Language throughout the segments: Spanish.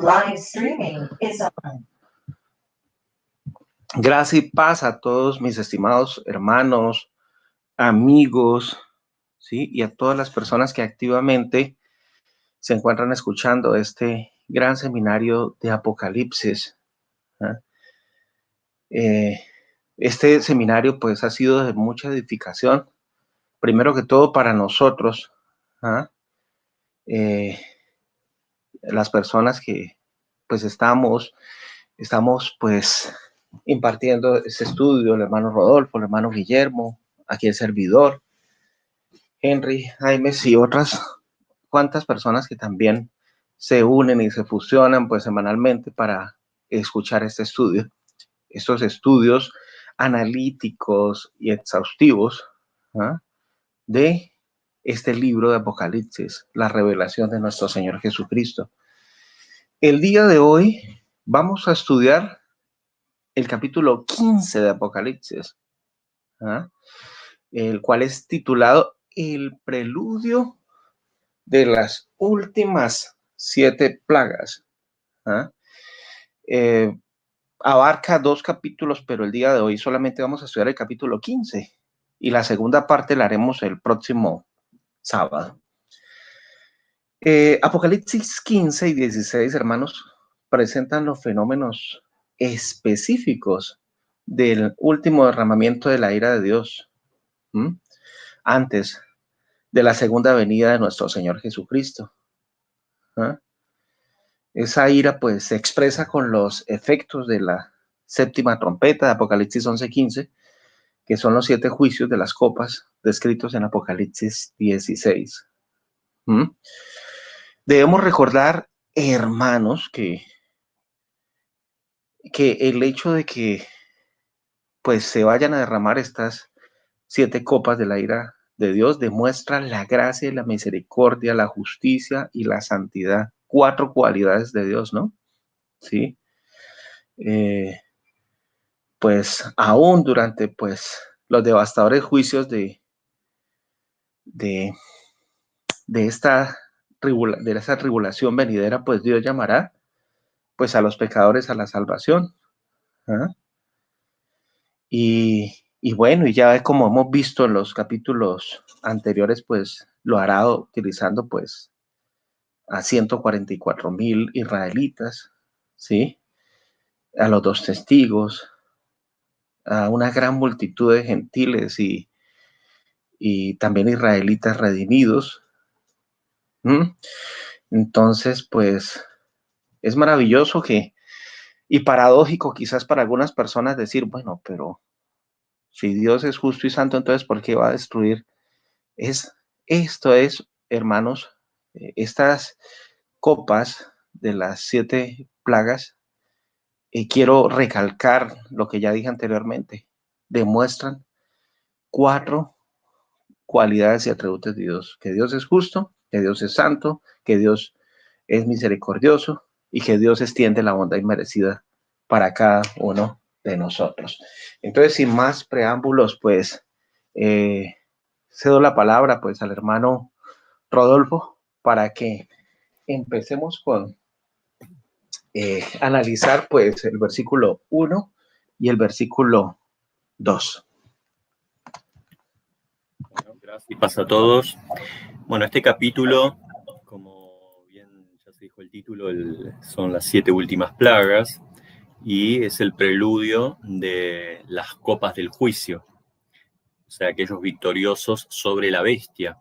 Live streaming is on. Gracia y paz a todos mis estimados hermanos, amigos, ¿sí? Y a todas las personas que activamente se encuentran escuchando este gran seminario de Apocalipsis. Este seminario pues ha sido de mucha edificación, primero que todo para nosotros, las personas que pues estamos pues impartiendo este estudio, el hermano Rodolfo, el hermano Guillermo, aquí el servidor, Henry, Jaime y otras cuantas personas que también se unen y se fusionan pues semanalmente para escuchar este estudio, estos estudios analíticos y exhaustivos de este libro de Apocalipsis, la revelación de nuestro Señor Jesucristo. El día de hoy vamos a estudiar el capítulo 15 de Apocalipsis, el cual es titulado El preludio de las últimas 7 plagas. Abarca 2 capítulos, pero el día de hoy solamente vamos a estudiar el capítulo 15 y la segunda parte la haremos el próximo sábado. Apocalipsis 15 y 16, hermanos, presentan los fenómenos específicos del último derramamiento de la ira de Dios, antes de la segunda venida de nuestro Señor Jesucristo. Esa ira pues se expresa con los efectos de la séptima trompeta de Apocalipsis 11:15, que son los 7 juicios de las copas descritos en Apocalipsis 16. Debemos recordar, hermanos, que el hecho de que pues se vayan a derramar estas 7 copas de la ira de Dios demuestra la gracia y la misericordia, la justicia y la santidad. 4 cualidades de Dios, ¿no? Sí. Pues aún durante pues los devastadores juicios de esa tribulación venidera, pues Dios llamará pues a los pecadores a la salvación. Y bueno, y ya como hemos visto en los capítulos anteriores, pues lo hará utilizando pues a 144,000 israelitas, ¿sí? A los 2 testigos, a una gran multitud de gentiles y también israelitas redimidos. Entonces, pues es maravilloso y paradójico quizás para algunas personas decir, bueno, pero si Dios es justo y santo, entonces ¿por qué va a destruir? Esto es, hermanos, estas copas de las 7 plagas, quiero recalcar lo que ya dije anteriormente, demuestran 4 cualidades y atributos de Dios: que Dios es justo, que Dios es santo, que Dios es misericordioso y que Dios extiende la bondad inmerecida para cada uno de nosotros. Entonces, sin más preámbulos, pues cedo la palabra pues al hermano Rodolfo para que empecemos con analizar pues el versículo 1 y el versículo 2. Bueno, gracias y paz a todos. Bueno, este capítulo, como bien ya se dijo el título, son las 7 últimas plagas y es el preludio de las copas del juicio, o sea, aquellos victoriosos sobre la bestia.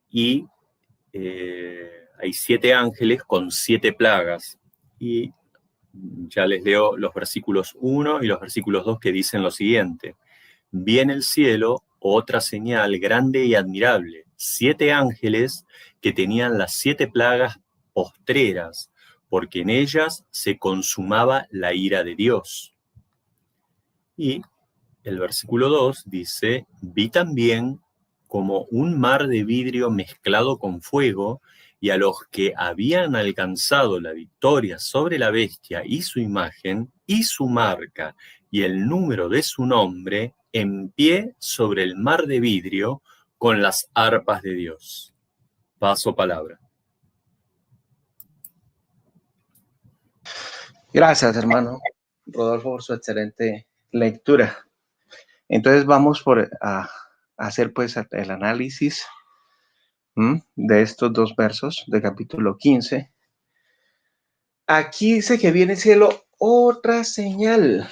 Y hay 7 ángeles con 7 plagas. Y ya les leo los versículos 1 y los versículos 2 que dicen lo siguiente: vi en el cielo otra señal grande y admirable, 7 ángeles que tenían las 7 plagas postreras, porque en ellas se consumaba la ira de Dios. Y el versículo 2 dice: vi también como un mar de vidrio mezclado con fuego, y a los que habían alcanzado la victoria sobre la bestia y su imagen y su marca y el número de su nombre, en pie sobre el mar de vidrio con las arpas de Dios. Paso palabra. Gracias, hermano Rodolfo, por su excelente lectura. Entonces vamos a hacer pues el análisis de estos dos versos de capítulo 15. Aquí dice que viene cielo otra señal,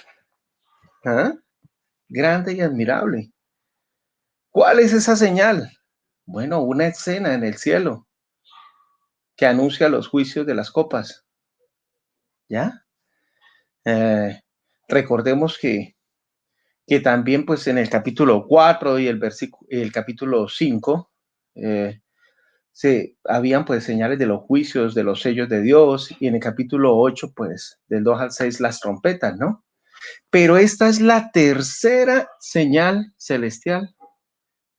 grande y admirable. ¿Cuál es esa señal? Bueno, una escena en el cielo que anuncia los juicios de las copas. ¿Ya? Recordemos que también pues en el capítulo 4 y el capítulo 5 habían pues señales de los juicios, de los sellos de Dios, y en el capítulo 8 pues del 2 al 6 las trompetas, ¿no? Pero esta es la tercera señal celestial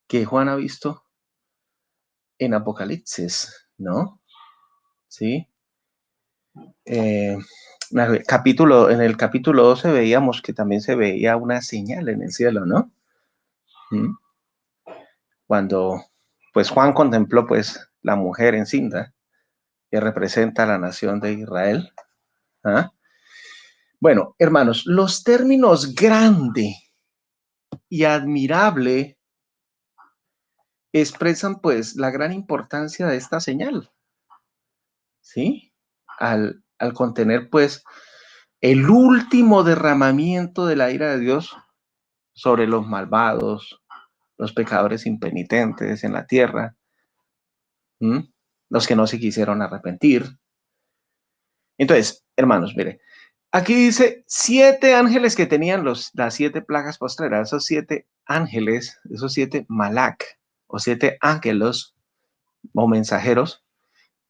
que Juan ha visto en Apocalipsis, ¿no? Sí. En el capítulo 12 veíamos que también se veía una señal en el cielo, ¿no? Cuando pues Juan contempló pues la mujer encinta que representa a la nación de Israel. Bueno, hermanos, los términos grande y admirable expresan pues la gran importancia de esta señal, ¿sí? Al contener pues el último derramamiento de la ira de Dios sobre los malvados, los pecadores impenitentes en la tierra, los que no se quisieron arrepentir. Entonces, hermanos, mire, aquí dice 7 ángeles que tenían las 7 plagas postreras. Esos 7 ángeles, esos 7 malak o 7 ángelos o mensajeros,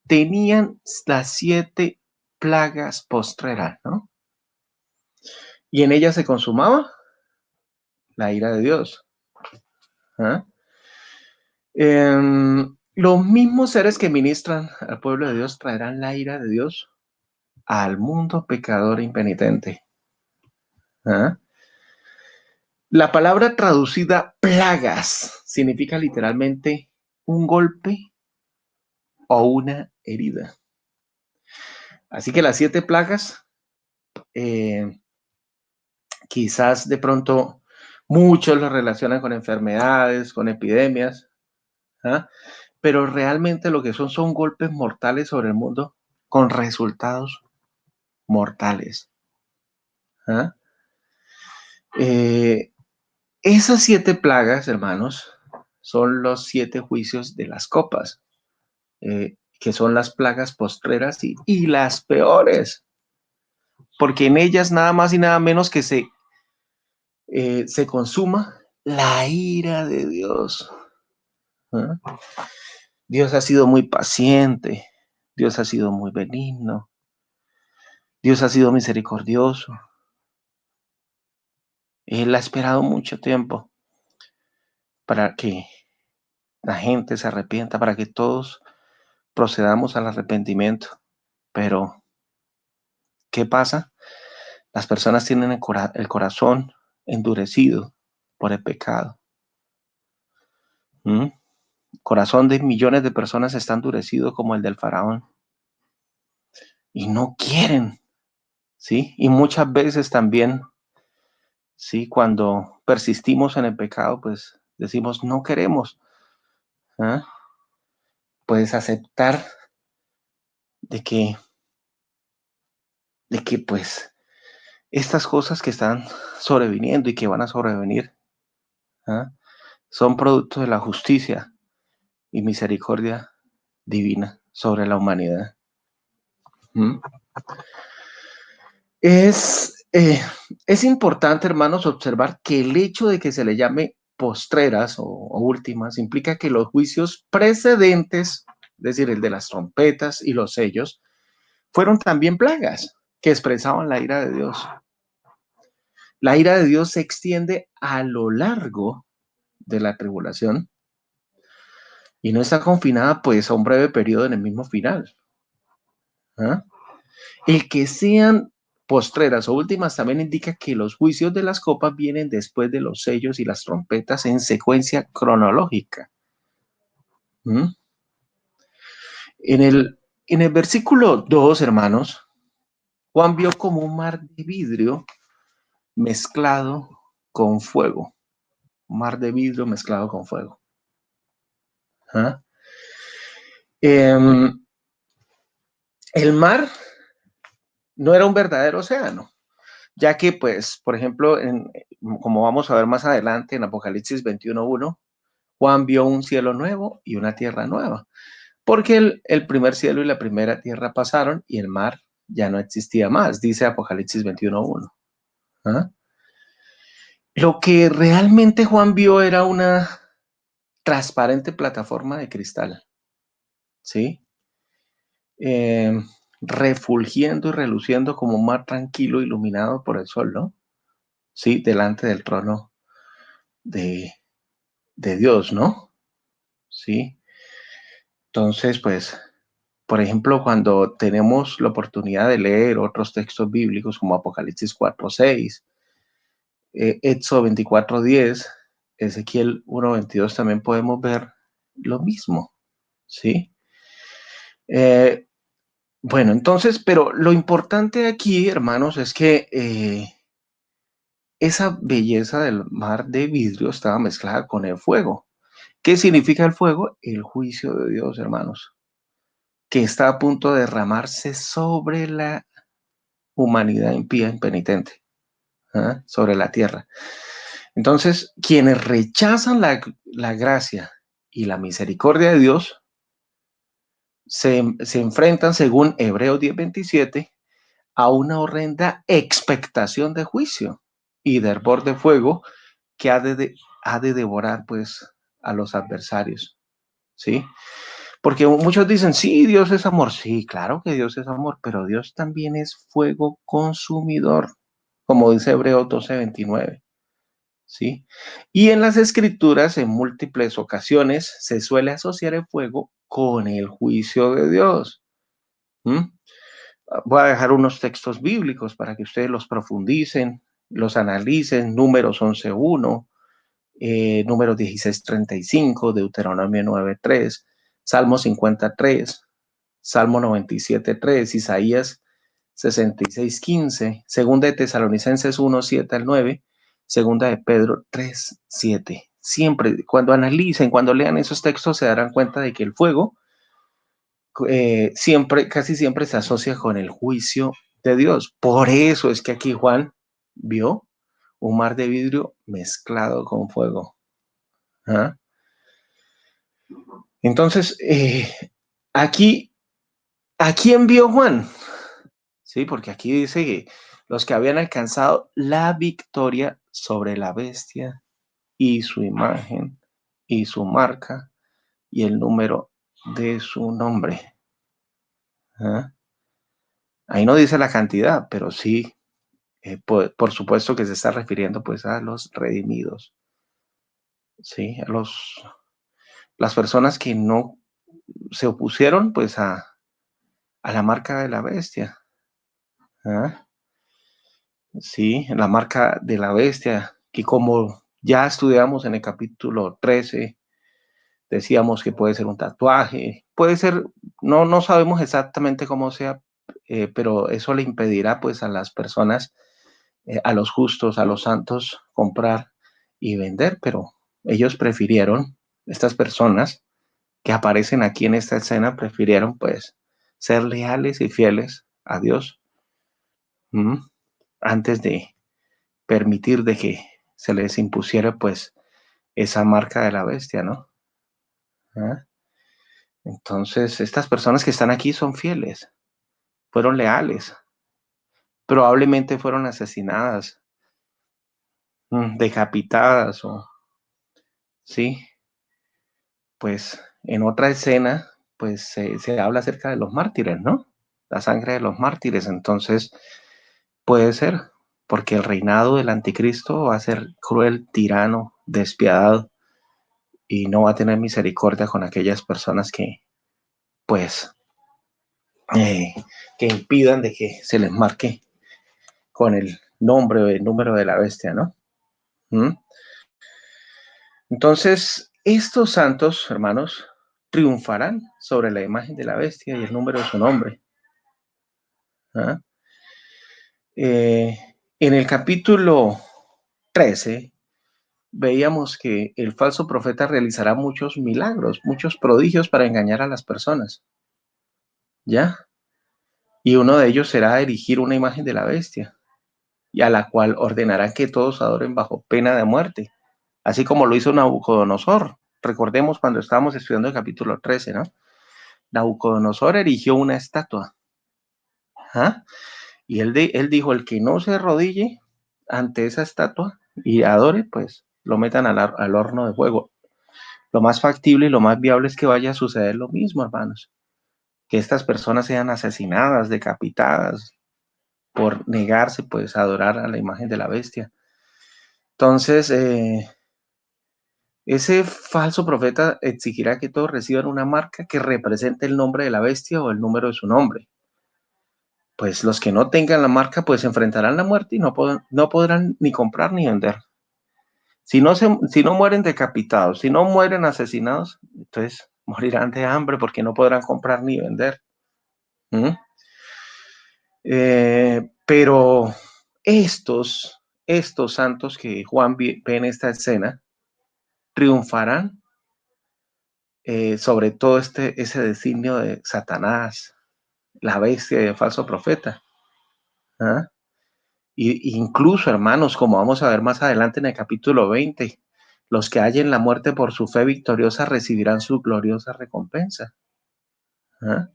tenían las 7 plagas postreras, ¿no? Y en ellas se consumaba la ira de Dios. Los mismos seres que ministran al pueblo de Dios traerán la ira de Dios al mundo pecador e impenitente. La palabra traducida plagas significa literalmente un golpe o una herida. Así que las 7 plagas, quizás de pronto muchos lo relacionan con enfermedades, con epidemias, pero realmente lo que son golpes mortales sobre el mundo con resultados mortales. Esas 7 plagas, hermanos, son los 7 juicios de las copas, que son las plagas postreras y las peores, porque en ellas nada más y nada menos que se consuma la ira de Dios. Dios ha sido muy paciente, Dios ha sido muy benigno, Dios ha sido misericordioso. Él ha esperado mucho tiempo para que la gente se arrepienta, para que todos procedamos al arrepentimiento. Pero, ¿qué pasa? Las personas tienen el corazón endurecido por el pecado. El corazón de millones de personas está endurecido como el del faraón. Y no quieren, ¿sí? Y muchas veces también, ¿sí? Cuando persistimos en el pecado, pues decimos, no queremos. Puedes aceptar de que pues estas cosas que están sobreviniendo y que van a sobrevenir son producto de la justicia y misericordia divina sobre la humanidad. Es importante, hermanos, observar que el hecho de que se le llame postreras o últimas implica que los juicios precedentes, es decir, el de las trompetas y los sellos, fueron también plagas que expresaban la ira de Dios. La ira de Dios se extiende a lo largo de la tribulación y no está confinada pues a un breve periodo en el mismo final. El que sean postreras o últimas también indica que los juicios de las copas vienen después de los sellos y las trompetas en secuencia cronológica. En el versículo 2, hermanos, Juan vio como un mar de vidrio mezclado con fuego. Un mar de vidrio mezclado con fuego. ¿Ah? El mar no era un verdadero océano, ya que, pues, por ejemplo, como vamos a ver más adelante en Apocalipsis 21:1, Juan vio un cielo nuevo y una tierra nueva, porque el primer cielo y la primera tierra pasaron y el mar ya no existía más, dice Apocalipsis 21:1. ¿Ah? Lo que realmente Juan vio era una transparente plataforma de cristal, ¿sí? Refulgiendo y reluciendo como un mar tranquilo iluminado por el sol, ¿no? Sí, delante del trono de Dios, ¿no? Sí. Entonces, pues, por ejemplo, cuando tenemos la oportunidad de leer otros textos bíblicos como Apocalipsis 4:6, Éxodo 24:10, Ezequiel 1:22, también podemos ver lo mismo, ¿sí? Bueno, entonces, pero lo importante aquí, hermanos, es que esa belleza del mar de vidrio estaba mezclada con el fuego. ¿Qué significa el fuego? El juicio de Dios, hermanos, que está a punto de derramarse sobre la humanidad impía, impenitente, ¿ah? Sobre la tierra. Entonces, quienes rechazan la gracia y la misericordia de Dios se enfrentan, según Hebreos 10:27, a una horrenda expectación de juicio y de hervor de fuego que ha de devorar, pues, a los adversarios, ¿sí? Porque muchos dicen, sí, Dios es amor. Sí, claro que Dios es amor, pero Dios también es fuego consumidor, como dice Hebreos 12:29, ¿sí? Y en las Escrituras, en múltiples ocasiones, se suele asociar el fuego con el juicio de Dios. ¿Mm? Voy a dejar unos textos bíblicos para que ustedes los profundicen, los analicen. Números 11:1, Números 16:35, Deuteronomio 9:3, Salmo 53, Salmo 97:3, Isaías 66:15, Segunda de Tesalonicenses 1:7-9, Segunda de Pedro 3:7. Siempre, cuando analicen, cuando lean esos textos, se darán cuenta de que el fuego casi siempre se asocia con el juicio de Dios. Por eso es que aquí Juan vio un mar de vidrio mezclado con fuego. ¿Ah? Entonces, aquí, ¿a quién vio Juan? Sí, porque aquí dice que los que habían alcanzado la victoria sobre la bestia y su imagen y su marca y el número de su nombre. ¿Ah? Ahí no dice la cantidad, pero sí, por supuesto que se está refiriendo pues a los redimidos, ¿sí? Las personas que no se opusieron pues a la marca de la bestia. ¿Ah? Sí, la marca de la bestia, que como ya estudiamos en el capítulo 13, decíamos que puede ser un tatuaje, puede ser, no sabemos exactamente cómo sea, pero eso le impedirá pues a las personas, a los justos, a los santos, comprar y vender, pero ellos prefirieron, estas personas que aparecen aquí en esta escena, prefirieron pues ser leales y fieles a Dios, antes de permitir de que se les impusiera pues esa marca de la bestia, ¿no? ¿Ah? Entonces, estas personas que están aquí son fieles, fueron leales, probablemente fueron asesinadas, decapitadas o, sí, pues en otra escena, pues se habla acerca de los mártires, ¿no? La sangre de los mártires, entonces puede ser, porque el reinado del anticristo va a ser cruel, tirano, despiadado, y no va a tener misericordia con aquellas personas que, pues, que impidan de que se les marque con el nombre o el número de la bestia, ¿no? Entonces, estos santos, hermanos, triunfarán sobre la imagen de la bestia y el número de su nombre. ¿Ah? En el capítulo 13 veíamos que el falso profeta realizará muchos milagros, muchos prodigios para engañar a las personas, ¿ya? Y uno de ellos será erigir una imagen de la bestia, y a la cual ordenará que todos adoren bajo pena de muerte, así como lo hizo Nabucodonosor. Recordemos cuando estábamos estudiando el capítulo 13, ¿no? Nabucodonosor erigió una estatua, ¿ah? Y él dijo, el que no se arrodille ante esa estatua y adore, pues lo metan al horno de fuego. Lo más factible y lo más viable es que vaya a suceder lo mismo, hermanos. Que estas personas sean asesinadas, decapitadas, por negarse, pues, a adorar a la imagen de la bestia. Entonces, ese falso profeta exigirá que todos reciban una marca que represente el nombre de la bestia o el número de su nombre. Pues los que no tengan la marca, pues enfrentarán la muerte y no podrán ni comprar ni vender. Si no mueren decapitados, si no mueren asesinados, entonces morirán de hambre porque no podrán comprar ni vender. Pero estos santos que Juan ve en esta escena triunfarán sobre todo ese designio de Satanás, la bestia y el falso profeta. ¿Ah? Y incluso, hermanos, como vamos a ver más adelante en el capítulo 20, los que hallen la muerte por su fe victoriosa recibirán su gloriosa recompensa. ¿Ah?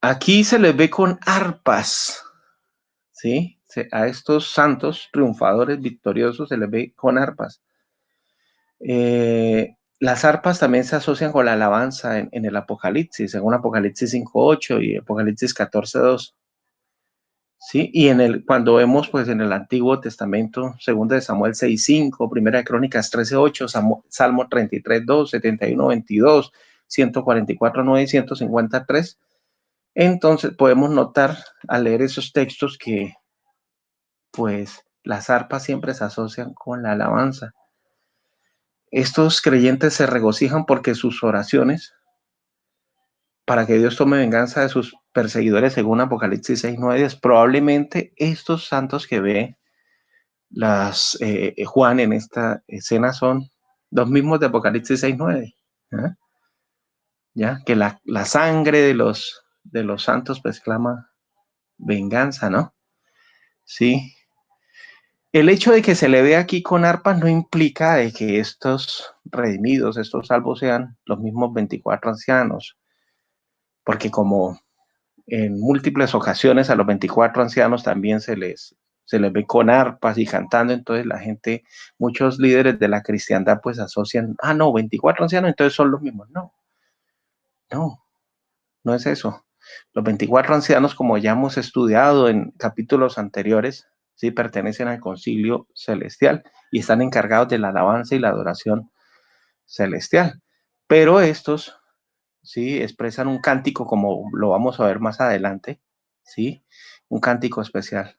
Aquí se les ve con arpas, ¿sí? A estos santos triunfadores victoriosos se les ve con arpas. Las arpas también se asocian con la alabanza en el Apocalipsis, según Apocalipsis 5:8 y Apocalipsis 14:2. ¿Sí? Y cuando vemos pues en el Antiguo Testamento, 2 de Samuel 6:5, 1 de Crónicas 13:8, Salmo 33:2, 71:22, 144:9 y 153, entonces podemos notar al leer esos textos que pues las arpas siempre se asocian con la alabanza. Estos creyentes se regocijan porque sus oraciones para que Dios tome venganza de sus perseguidores, según Apocalipsis 6:9, probablemente estos santos que ve Juan en esta escena son los mismos de Apocalipsis 6:9. ¿Eh? ¿Ya? Que la sangre de los santos pues clama venganza, ¿no? Sí. El hecho de que se le vea aquí con arpas no implica de que estos redimidos, estos salvos sean los mismos 24 ancianos, porque como en múltiples ocasiones a los 24 ancianos también se les ve con arpas y cantando, entonces la gente, muchos líderes de la cristiandad pues asocian, no, 24 ancianos, entonces son los mismos. No es eso. Los 24 ancianos, como ya hemos estudiado en capítulos anteriores, sí pertenecen al concilio celestial y están encargados de la alabanza y la adoración celestial. Pero estos, sí, expresan un cántico, como lo vamos a ver más adelante, sí, un cántico especial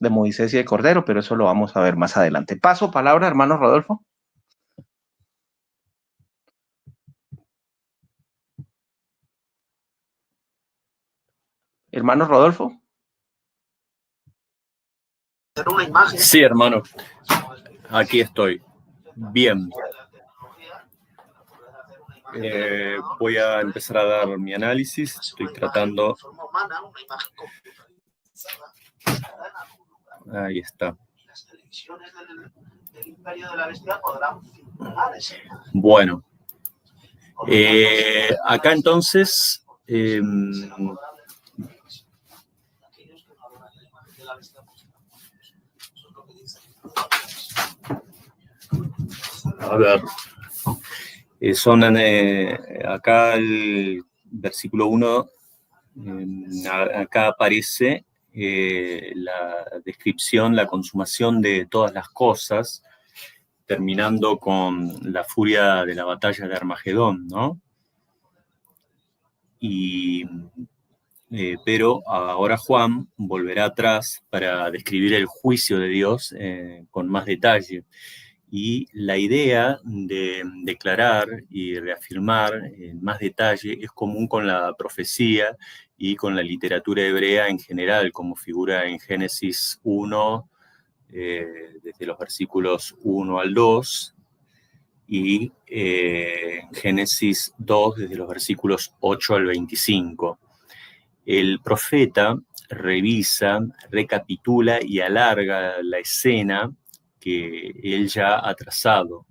de Moisés y de Cordero, pero eso lo vamos a ver más adelante. Paso palabra, hermano Rodolfo. Hermano Rodolfo. Sí, hermano. Aquí estoy. Bien. Voy a empezar a dar mi análisis. Estoy tratando. Ahí está. Bueno. Acá entonces. A ver. Acá el versículo 1, acá aparece la descripción, la consumación de todas las cosas, terminando con la furia de la batalla de Armagedón, ¿no? Pero ahora Juan volverá atrás para describir el juicio de Dios con más detalle. Y la idea de declarar y reafirmar en más detalle es común con la profecía y con la literatura hebrea en general, como figura en Génesis 1, desde los versículos 1 al 2, y Génesis 2, desde los versículos 8 al 25. El profeta revisa, recapitula y alarga la escena que él ya ha trazado.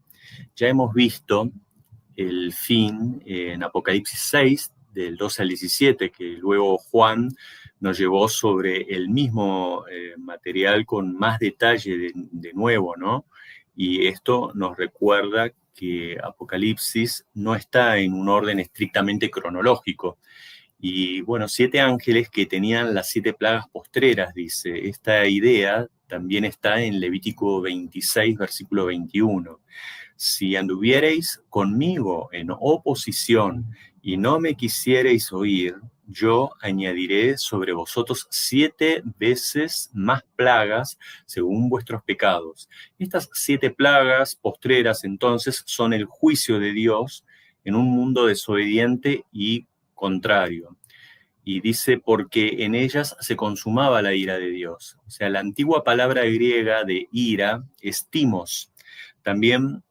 Ya hemos visto el fin en Apocalipsis 6, del 12 al 17, que luego Juan nos llevó sobre el mismo material con más detalle de nuevo, ¿no? Y esto nos recuerda que Apocalipsis no está en un orden estrictamente cronológico. Y bueno, 7 ángeles que tenían las 7 plagas postreras, dice. Esta idea también está en Levítico 26, versículo 21. Si anduviereis conmigo en oposición y no me quisiereis oír, yo añadiré sobre vosotros 7 veces más plagas según vuestros pecados. Estas 7 plagas postreras entonces son el juicio de Dios en un mundo desobediente y contrario. Y dice, porque en ellas se consumaba la ira de Dios. O sea, la antigua palabra griega de ira es timos. También,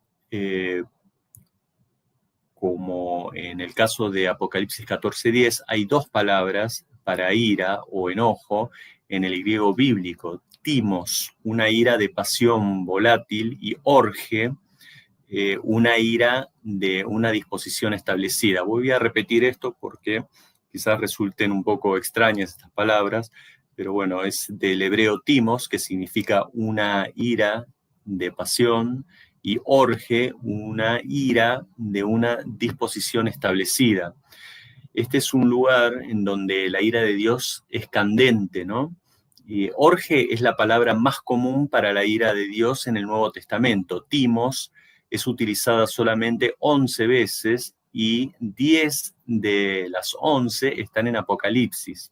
como en el caso de Apocalipsis 14:10, hay 2 palabras para ira o enojo en el griego bíblico. Timos, una ira de pasión volátil, y orge, una ira de una disposición establecida. Voy a repetir esto porque quizás resulten un poco extrañas estas palabras, pero bueno, es del hebreo timos, que significa una ira de pasión, y orge, una ira de una disposición establecida. Este es un lugar en donde la ira de Dios es candente, ¿no? Y orge es la palabra más común para la ira de Dios en el Nuevo Testamento. Timos es utilizada solamente 11 veces y 10 de las 11 están en Apocalipsis.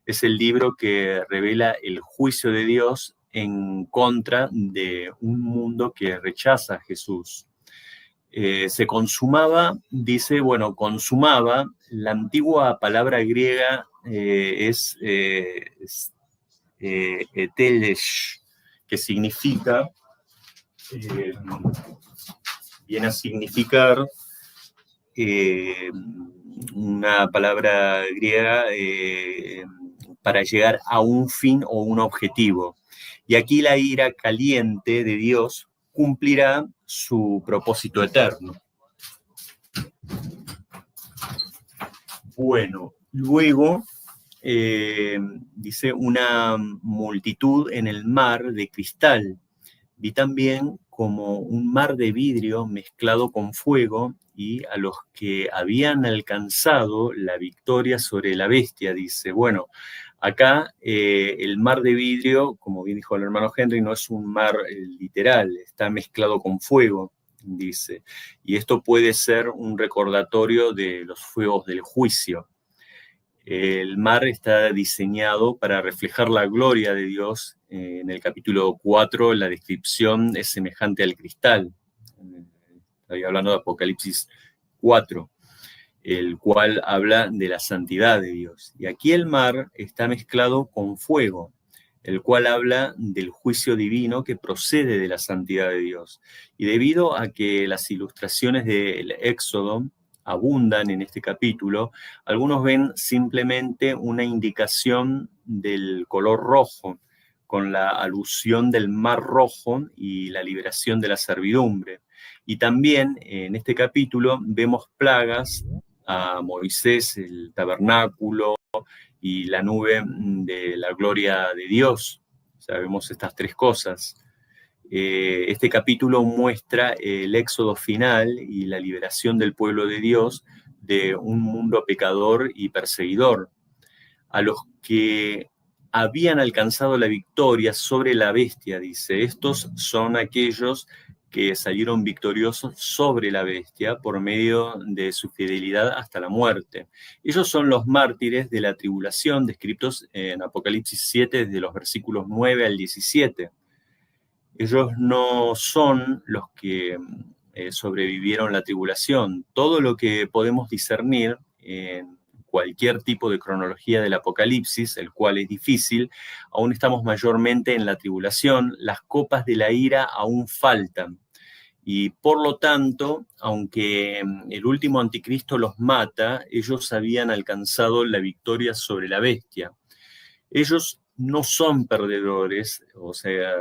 Es el libro que revela el juicio de Dios en contra de un mundo que rechaza a Jesús. Se consumaba, dice, bueno, consumaba, la antigua palabra griega es etelesh, que significa, viene a significar una palabra griega para llegar a un fin o un objetivo. Y aquí la ira caliente de Dios cumplirá su propósito eterno. Bueno, luego dice una multitud en el mar de cristal. Vi también como un mar de vidrio mezclado con fuego, y a los que habían alcanzado la victoria sobre la bestia, dice. Bueno, acá el mar de vidrio, como bien dijo el hermano Henry, no es un mar literal, está mezclado con fuego, dice. Y esto puede ser un recordatorio de los fuegos del juicio. El mar está diseñado para reflejar la gloria de Dios. En el capítulo 4 la descripción es semejante al cristal. Estoy hablando de Apocalipsis 4, el cual habla de la santidad de Dios. Y aquí el mar está mezclado con fuego, el cual habla del juicio divino que procede de la santidad de Dios. Y debido a que las ilustraciones del Éxodo abundan en este capítulo, algunos ven simplemente una indicación del color rojo, con la alusión del mar rojo y la liberación de la servidumbre. Y también en este capítulo vemos plagas a Moisés, el tabernáculo y la nube de la gloria de Dios. O sea, vemos estas 3 cosas. Este capítulo muestra el éxodo final y la liberación del pueblo de Dios de un mundo pecador y perseguidor. A los que habían alcanzado la victoria sobre la bestia, dice, estos son aquellos que salieron victoriosos sobre la bestia por medio de su fidelidad hasta la muerte. Ellos son los mártires de la tribulación, descritos en Apocalipsis 7, desde los versículos 9 al 17. Ellos no son los que sobrevivieron la tribulación. Todo lo que podemos discernir en cualquier tipo de cronología del Apocalipsis, el cual es difícil, aún estamos mayormente en la tribulación, las copas de la ira aún faltan. Y por lo tanto, aunque el último anticristo los mata, ellos habían alcanzado la victoria sobre la bestia. Ellos no son perdedores, o sea,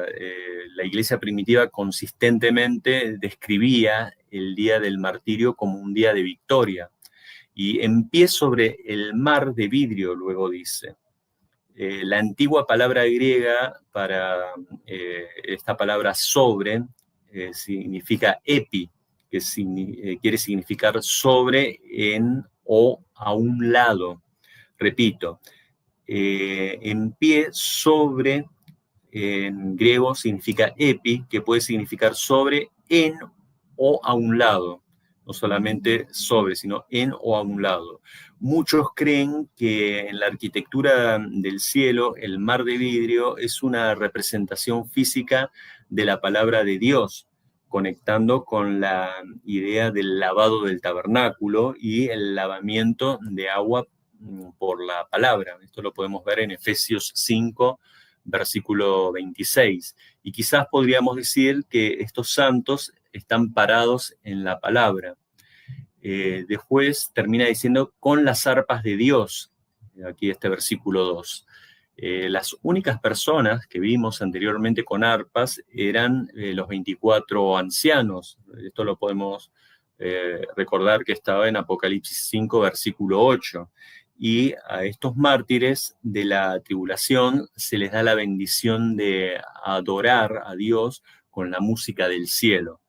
la iglesia primitiva consistentemente describía el día del martirio como un día de victoria. Y en pie sobre el mar de vidrio, luego dice. La antigua palabra griega para esta palabra sobre significa epi, que quiere significar sobre, en o a un lado. Repito, en pie sobre, en griego significa epi, que puede significar sobre, en o a un lado. No solamente sobre, sino en o a un lado. Muchos creen que en la arquitectura del cielo el mar de vidrio es una representación física de la palabra de Dios, conectando con la idea del lavado del tabernáculo y el lavamiento de agua por la palabra. Esto lo podemos ver en Efesios 5, versículo 26. Y quizás podríamos decir que estos santos están parados en la palabra. Después termina diciendo con las arpas de Dios, aquí este versículo 2. Las únicas personas que vimos anteriormente con arpas eran los 24 ancianos. Esto lo podemos recordar que estaba en Apocalipsis 5, versículo 8. Y a estos mártires de la tribulación se les da la bendición de adorar a Dios con la música del cielo.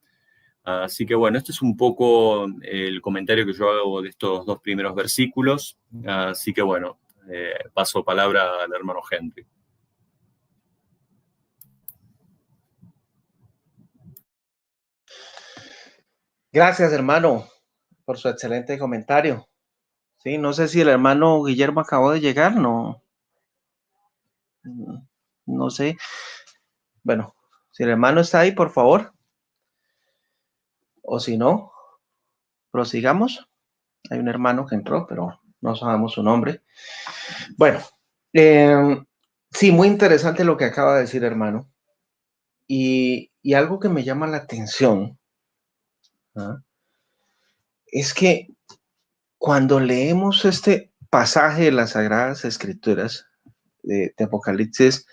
Así que bueno, este es un poco el comentario que yo hago de estos dos primeros versículos. Así que bueno, paso palabra al hermano Henry. Gracias, hermano, por su excelente comentario. Sí, no sé si el hermano Guillermo acabó de llegar, no sé. Bueno, si el hermano está ahí, por favor. O si no, prosigamos. Hay un hermano que entró, pero no sabemos su nombre. Bueno, sí, muy interesante lo que acaba de decir, hermano. Y algo que me llama la atención, ¿ah?, es que cuando leemos este pasaje de las Sagradas Escrituras de Apocalipsis,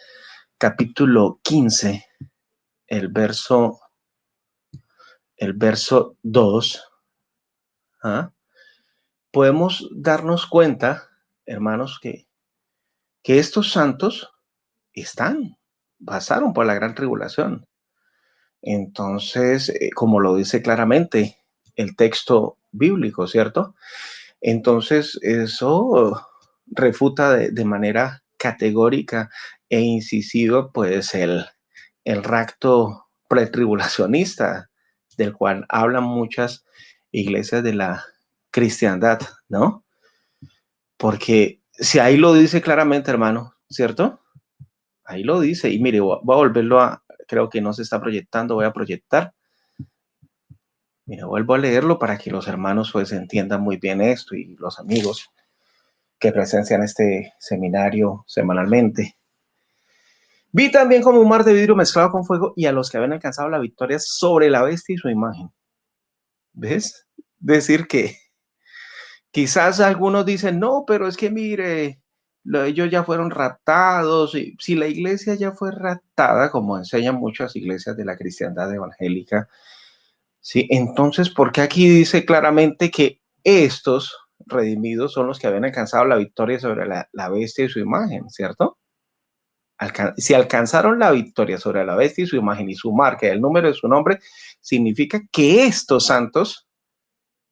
capítulo 15, el verso 2, ¿ah?, podemos darnos cuenta, hermanos, que estos santos pasaron por la gran tribulación. Entonces, como lo dice claramente el texto bíblico, ¿cierto? Entonces, eso refuta de manera categórica e incisiva, pues, el rapto pretribulacionista, del cual hablan muchas iglesias de la cristiandad, ¿no? Porque si ahí lo dice claramente, hermano, ¿cierto? Ahí lo dice. Y mire, voy a volverlo creo que no se está proyectando, voy a proyectar. Mira, vuelvo a leerlo para que los hermanos pues entiendan muy bien esto y los amigos que presencian este seminario semanalmente. Vi también como un mar de vidrio mezclado con fuego y a los que habían alcanzado la victoria sobre la bestia y su imagen. ¿Ves? Decir que quizás algunos dicen, no, pero es que mire, ellos ya fueron raptados. Y si la iglesia ya fue raptada, como enseñan muchas iglesias de la cristiandad evangélica, ¿sí? Entonces, ¿por qué aquí dice claramente que estos redimidos son los que habían alcanzado la victoria sobre la bestia y su imagen, ¿cierto? Si alcanzaron la victoria sobre la bestia y su imagen y su marca y el número de su nombre, significa que estos santos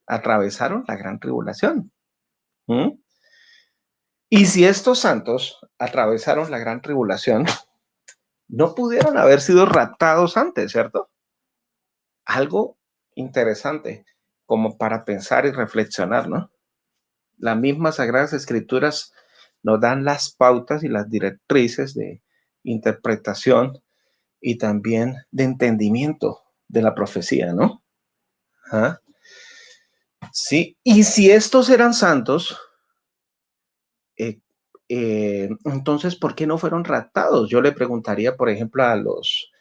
atravesaron la gran tribulación. Y si estos santos atravesaron la gran tribulación, no pudieron haber sido raptados antes, ¿cierto? Algo interesante como para pensar y reflexionar, ¿no? Las mismas Sagradas Escrituras nos dan las pautas y las directrices de interpretación y también de entendimiento de la profecía, ¿no? ¿Ah? Sí, y si estos eran santos, eh, entonces, ¿por qué no fueron raptados? Yo le preguntaría, por ejemplo, a los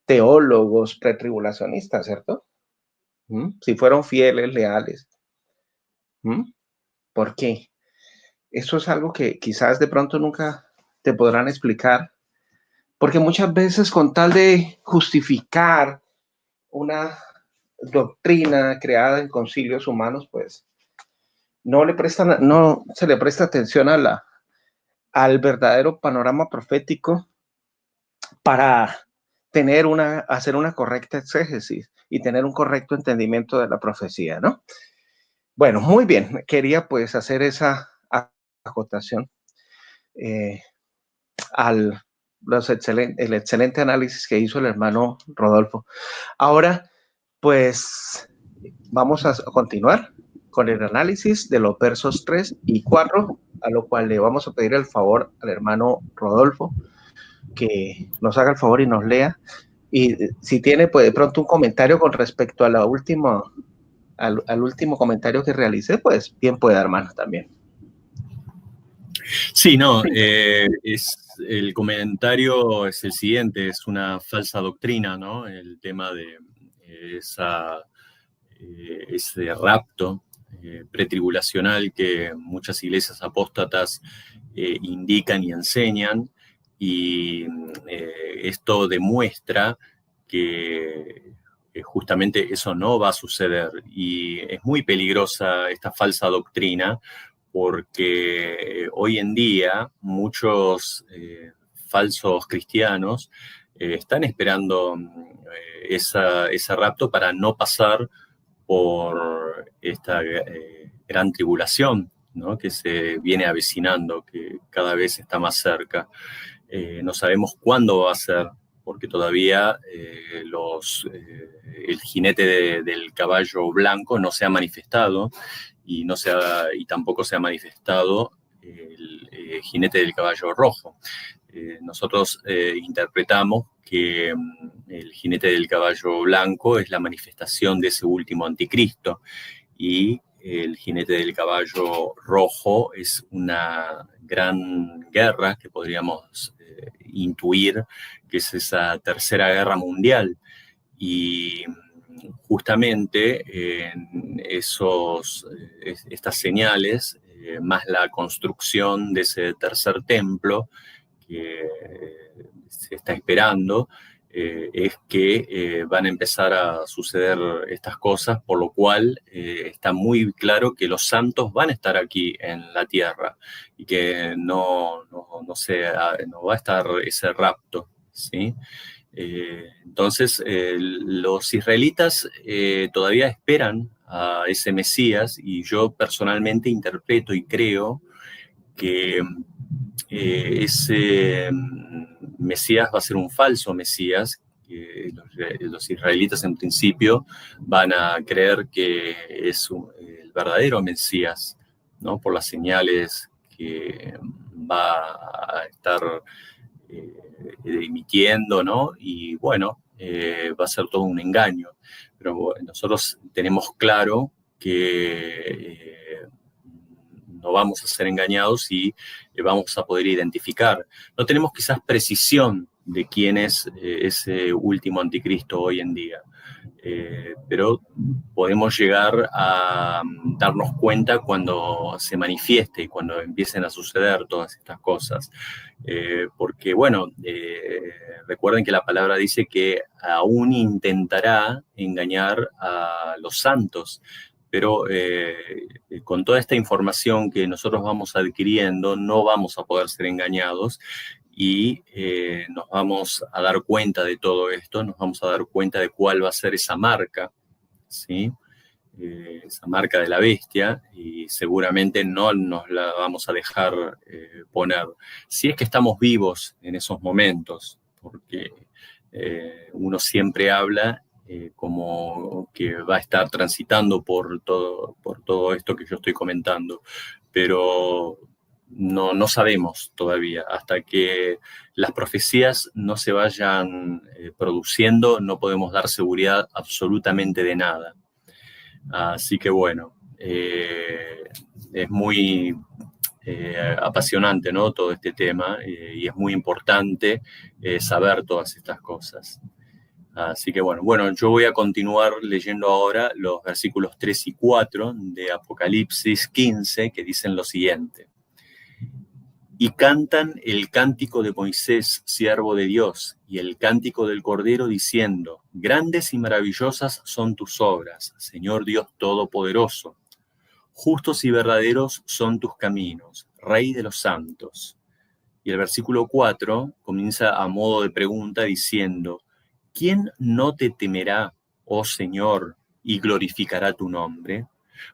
teólogos pretribulacionistas, ¿cierto? Si fueron fieles, leales. ¿Por qué? Eso es algo que quizás de pronto nunca te podrán explicar, porque muchas veces con tal de justificar una doctrina creada en concilios humanos, pues no se le presta atención al verdadero panorama profético para hacer una correcta exégesis y tener un correcto entendimiento de la profecía, ¿no? Bueno, muy bien. Quería pues hacer esa acotación al el excelente análisis que hizo el hermano Rodolfo. Ahora, pues vamos a continuar con el análisis de los versos 3 y 4, a lo cual le vamos a pedir el favor al hermano Rodolfo que nos haga el favor y nos lea. Y si tiene, pues de pronto un comentario con respecto a la última, al último comentario que realicé, pues bien puede, hermano, también. Sí, no, el comentario es el siguiente, es una falsa doctrina, ¿no? El tema de ese rapto pretribulacional que muchas iglesias apóstatas indican y enseñan, y esto demuestra que justamente eso no va a suceder, y es muy peligrosa esta falsa doctrina, porque hoy en día muchos falsos cristianos están esperando ese rapto para no pasar por esta gran tribulación, ¿no? Que se viene avecinando, que cada vez está más cerca. No sabemos cuándo va a ser, porque todavía el jinete del caballo blanco no se ha manifestado, y tampoco se ha manifestado el jinete del caballo rojo. Nosotros interpretamos que el jinete del caballo blanco es la manifestación de ese último anticristo, y el jinete del caballo rojo es una gran guerra que podríamos intuir que es esa tercera guerra mundial. Y justamente en estas señales, más la construcción de ese tercer templo que se está esperando, es que van a empezar a suceder estas cosas, por lo cual está muy claro que los santos van a estar aquí en la tierra y que no va a estar ese rapto, ¿sí? Entonces, los israelitas todavía esperan a ese Mesías, y yo personalmente interpreto y creo que ese Mesías va a ser un falso Mesías. Los israelitas en principio van a creer que es el verdadero Mesías, ¿no? Por las señales que va a estar emitiendo, ¿no? Y bueno, va a ser todo un engaño. Pero nosotros tenemos claro que no vamos a ser engañados y vamos a poder identificar. No tenemos quizás precisión de quién es ese último anticristo hoy en día, pero podemos llegar a darnos cuenta cuando se manifieste y cuando empiecen a suceder todas estas cosas. Porque, bueno, recuerden que la palabra dice que aún intentará engañar a los santos, pero con toda esta información que nosotros vamos adquiriendo, no vamos a poder ser engañados, y nos vamos a dar cuenta de todo esto, nos vamos a dar cuenta de cuál va a ser esa marca, ¿sí? Esa marca de la bestia, y seguramente no nos la vamos a dejar poner, si es que estamos vivos en esos momentos, porque uno siempre habla como que va a estar transitando por todo esto que yo estoy comentando, pero no sabemos todavía. Hasta que las profecías no se vayan produciendo, no podemos dar seguridad absolutamente de nada. Así que bueno, es muy apasionante, ¿no? Todo este tema, y es muy importante saber todas estas cosas. Así que bueno, yo voy a continuar leyendo ahora los versículos 3 y 4 de Apocalipsis 15, que dicen lo siguiente. Y cantan el cántico de Moisés, siervo de Dios, y el cántico del Cordero, diciendo: grandes y maravillosas son tus obras, Señor Dios Todopoderoso. Justos y verdaderos son tus caminos, Rey de los santos. Y el versículo 4 comienza a modo de pregunta diciendo: ¿quién no te temerá, oh Señor, y glorificará tu nombre?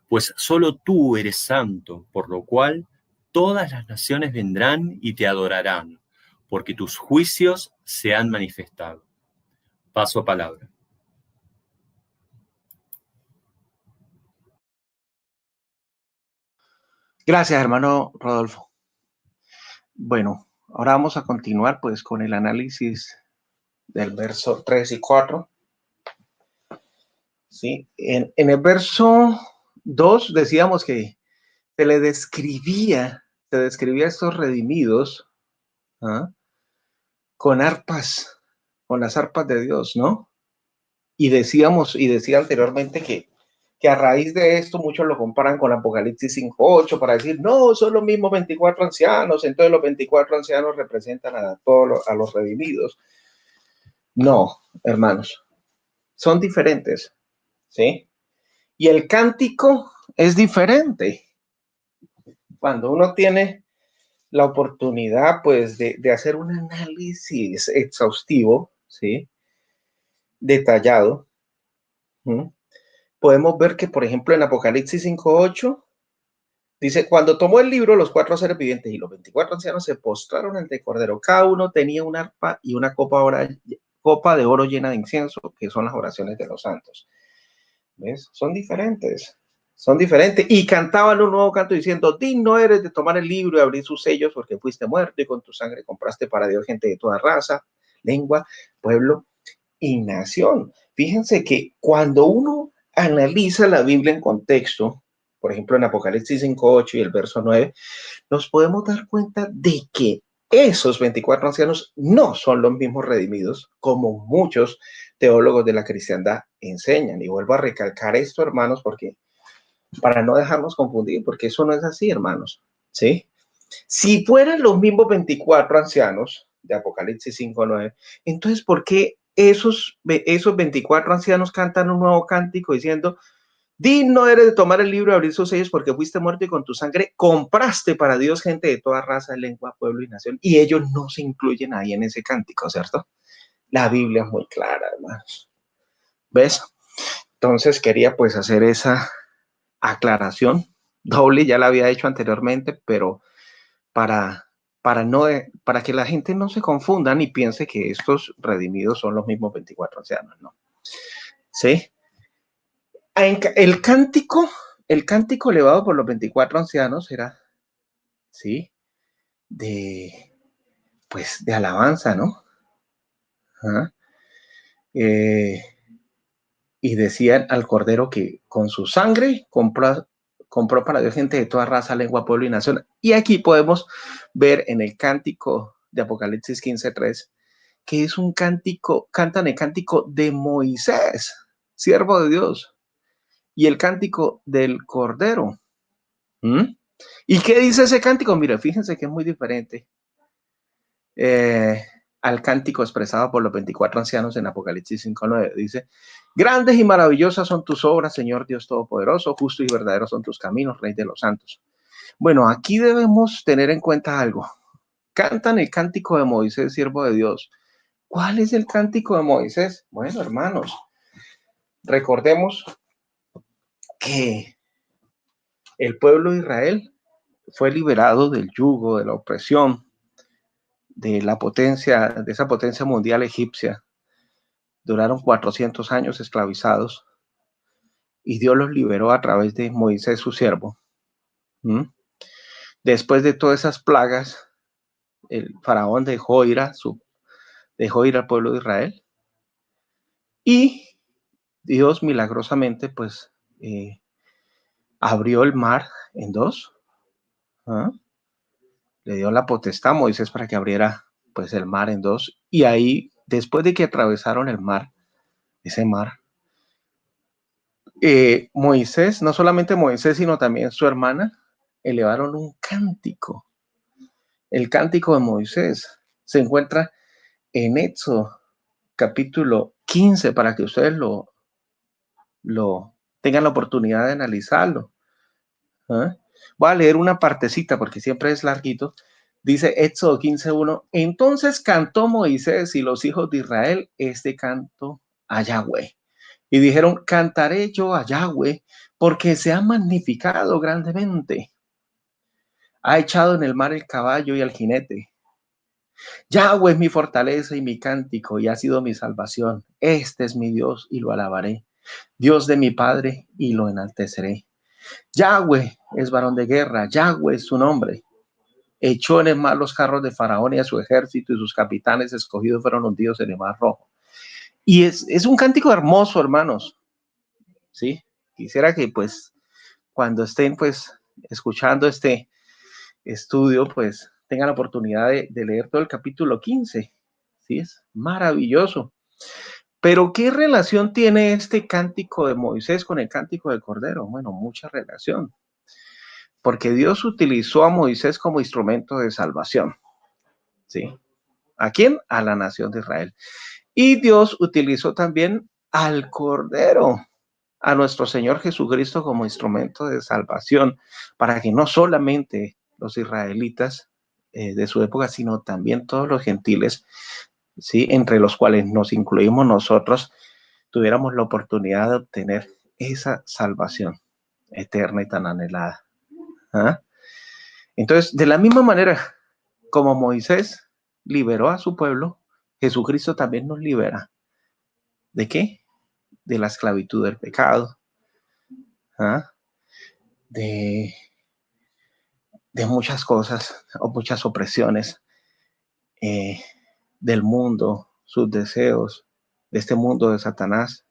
Pues solo tú eres santo, por lo cual todas las naciones vendrán y te adorarán, porque tus juicios se han manifestado. Paso a palabra. Gracias, hermano Rodolfo. Bueno, ahora vamos a continuar pues con el análisis del verso 3 y 4. ¿Sí? En el verso 2 decíamos que se describía a estos redimidos, ¿ah?, con arpas, con las arpas de Dios, ¿no? Y decía anteriormente que a raíz de esto muchos lo comparan con Apocalipsis 5:8 para decir, no, son los mismos 24 ancianos, entonces los 24 ancianos representan a todos, a los redimidos. No, hermanos, son diferentes, ¿sí? Y el cántico es diferente. Cuando uno tiene la oportunidad, pues, de hacer un análisis exhaustivo, ¿sí?, detallado, ¿sí?, podemos ver que, por ejemplo, en Apocalipsis 5:8, dice: cuando tomó el libro, los 4 seres vivientes y los 24 ancianos se postraron ante el Cordero. Cada uno tenía un arpa y una copa de oro llena de incienso, que son las oraciones de los santos. ¿Ves? Son diferentes. Y cantaban un nuevo canto diciendo: digno eres de tomar el libro y abrir sus sellos, porque fuiste muerto y con tu sangre compraste para Dios gente de toda raza, lengua, pueblo y nación. Fíjense que cuando uno analiza la Biblia en contexto, por ejemplo en Apocalipsis 5:8 y el verso 9, nos podemos dar cuenta de que esos 24 ancianos no son los mismos redimidos como muchos teólogos de la cristiandad enseñan. Y vuelvo a recalcar esto, hermanos, porque para no dejarnos confundir, porque eso no es así, hermanos, ¿sí? Si fueran los mismos 24 ancianos de Apocalipsis 5:9, entonces, ¿por qué esos 24 ancianos cantan un nuevo cántico diciendo: digno eres de tomar el libro y abrir sus sellos, porque fuiste muerto y con tu sangre compraste para Dios gente de toda raza, lengua, pueblo y nación? Y ellos no se incluyen ahí en ese cántico, ¿cierto? La Biblia es muy clara, hermanos. ¿Ves? Entonces quería pues hacer esa aclaración doble, ya la había hecho anteriormente, pero para que la gente no se confunda ni piense que estos redimidos son los mismos 24 ancianos, ¿no? ¿Sí? El cántico elevado por los 24 ancianos era, ¿sí?, de alabanza, ¿no? ¿Ah? Y decían al Cordero que con su sangre compró para Dios gente de toda raza, lengua, pueblo y nación. Y aquí podemos ver en el cántico de Apocalipsis 15:3 que es un cántico, cantan el cántico de Moisés, siervo de Dios, y el cántico del Cordero. ¿Y qué dice ese cántico? Mira, fíjense que es muy diferente al cántico expresado por los 24 ancianos en Apocalipsis 5:9. Dice: grandes y maravillosas son tus obras, Señor Dios Todopoderoso, justos y verdaderos son tus caminos, Rey de los santos. Bueno, aquí debemos tener en cuenta algo. Cantan el cántico de Moisés, siervo de Dios. ¿Cuál es el cántico de Moisés? Bueno, hermanos, recordemos que el pueblo de Israel fue liberado del yugo, de la opresión, de esa potencia mundial egipcia. Duraron 400 años esclavizados y Dios los liberó a través de Moisés, su siervo. después de todas esas plagas, el faraón dejó ir al pueblo de Israel y Dios milagrosamente pues abrió el mar en dos. ¿Ah? Le dio la potestad a Moisés para que abriera pues el mar en dos, y ahí después de que atravesaron el mar, ese mar, Moisés, no solamente Moisés sino también su hermana, elevaron un cántico. El cántico de Moisés se encuentra en Éxodo capítulo 15 para que ustedes lo tengan la oportunidad de analizarlo. ¿Ah? Voy a leer una partecita porque siempre es larguito. Dice Éxodo 15:1. Entonces cantó Moisés y los hijos de Israel este canto a Yahweh. Y dijeron, cantaré yo a Yahweh porque se ha magnificado grandemente. Ha echado en el mar el caballo y al jinete. Yahweh es mi fortaleza y mi cántico y ha sido mi salvación. Este es mi Dios y lo alabaré. Dios de mi Padre y lo enalteceré. Yahweh es varón de guerra. Yahweh es su nombre. Echó en el mar los carros de Faraón y a su ejército, y sus capitanes escogidos fueron hundidos en el mar rojo. Y es un cántico hermoso, hermanos. ¿Sí? Quisiera que pues cuando estén pues escuchando este estudio pues tengan la oportunidad de leer todo el capítulo 15. ¿Sí? Es maravilloso. Pero ¿qué relación tiene este cántico de Moisés con el cántico del Cordero? Bueno, mucha relación. Porque Dios utilizó a Moisés como instrumento de salvación. ¿Sí? ¿A quién? A la nación de Israel. Y Dios utilizó también al Cordero, a nuestro Señor Jesucristo como instrumento de salvación, para que no solamente los israelitas de su época, sino también todos los gentiles, ¿sí?, entre los cuales nos incluimos nosotros, tuviéramos la oportunidad de obtener esa salvación eterna y tan anhelada. ¿Ah? Entonces, de la misma manera como Moisés liberó a su pueblo, Jesucristo también nos libera. ¿De qué? De la esclavitud del pecado, ¿ah? de muchas cosas o muchas opresiones eh, del mundo, sus deseos, de este mundo de Satanás.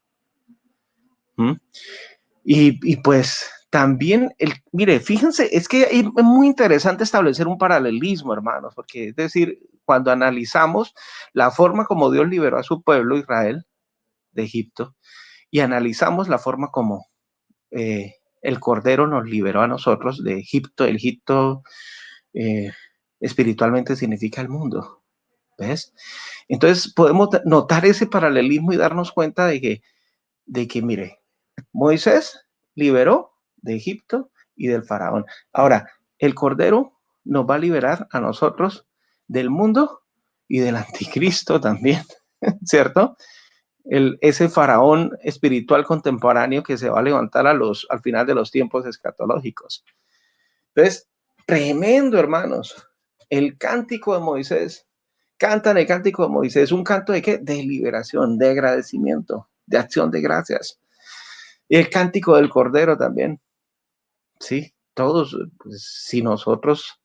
Y pues también, mire, fíjense, es que es muy interesante establecer un paralelismo, hermanos, porque es decir, cuando analizamos la forma como Dios liberó a su pueblo Israel de Egipto y analizamos la forma como el Cordero nos liberó a nosotros de Egipto. El Egipto espiritualmente significa el mundo, ¿ves? Entonces podemos notar ese paralelismo y darnos cuenta de que mire, Moisés liberó de Egipto y del faraón. Ahora, el Cordero nos va a liberar a nosotros del mundo y del anticristo también, ¿cierto? Ese faraón espiritual contemporáneo que se va a levantar al final de los tiempos escatológicos. Entonces, tremendo, hermanos. El cántico de Moisés, cantan el cántico de Moisés, un canto de ¿qué? De liberación, de agradecimiento, de acción de gracias. Y el cántico del Cordero también. Sí, todos, pues, si nosotros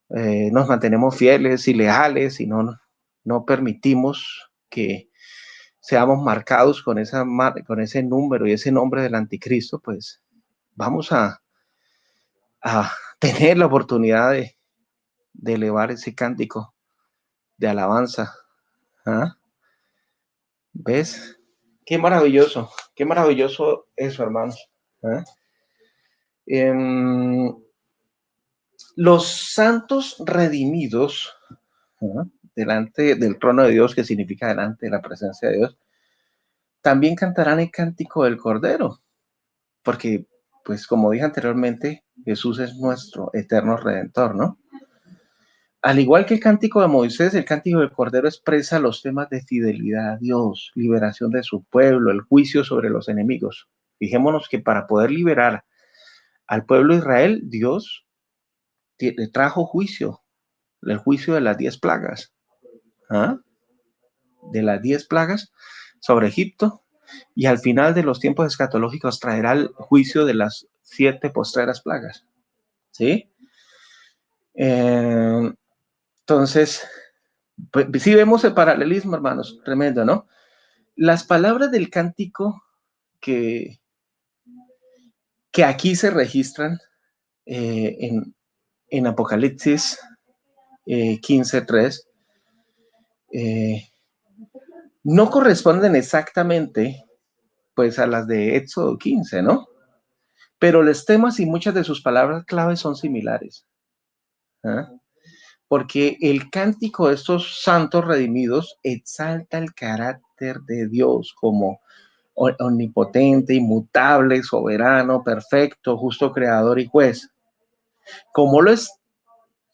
nos mantenemos fieles y leales y no permitimos que seamos marcados con ese número y ese nombre del anticristo, pues vamos a tener la oportunidad de elevar ese cántico de alabanza. ¿Ah? ¿Ves? Qué maravilloso eso, hermanos. ¿Ah? Los santos redimidos, ¿ah?, delante del trono de Dios, que significa delante de la presencia de Dios, también cantarán el cántico del Cordero, porque, pues, como dije anteriormente, Jesús es nuestro eterno Redentor, ¿no? Al igual que el cántico de Moisés, el cántico del Cordero expresa los temas de fidelidad a Dios, liberación de su pueblo, el juicio sobre los enemigos. Fijémonos que para poder liberar al pueblo de Israel, Dios le trajo juicio, el juicio de las 10 plagas. ¿Ah? De las 10 plagas sobre Egipto, y al final de los tiempos escatológicos traerá el juicio de las 7 postreras plagas. ¿Sí? Entonces, pues, sí vemos el paralelismo, hermanos, tremendo, ¿no? Las palabras del cántico que aquí se registran en Apocalipsis 15:3, no corresponden exactamente pues a las de Éxodo 15, ¿no? Pero los temas y muchas de sus palabras claves son similares. ¿Ah? Porque el cántico de estos santos redimidos exalta el carácter de Dios como omnipotente, inmutable, soberano, perfecto, justo, creador y juez. Como lo es,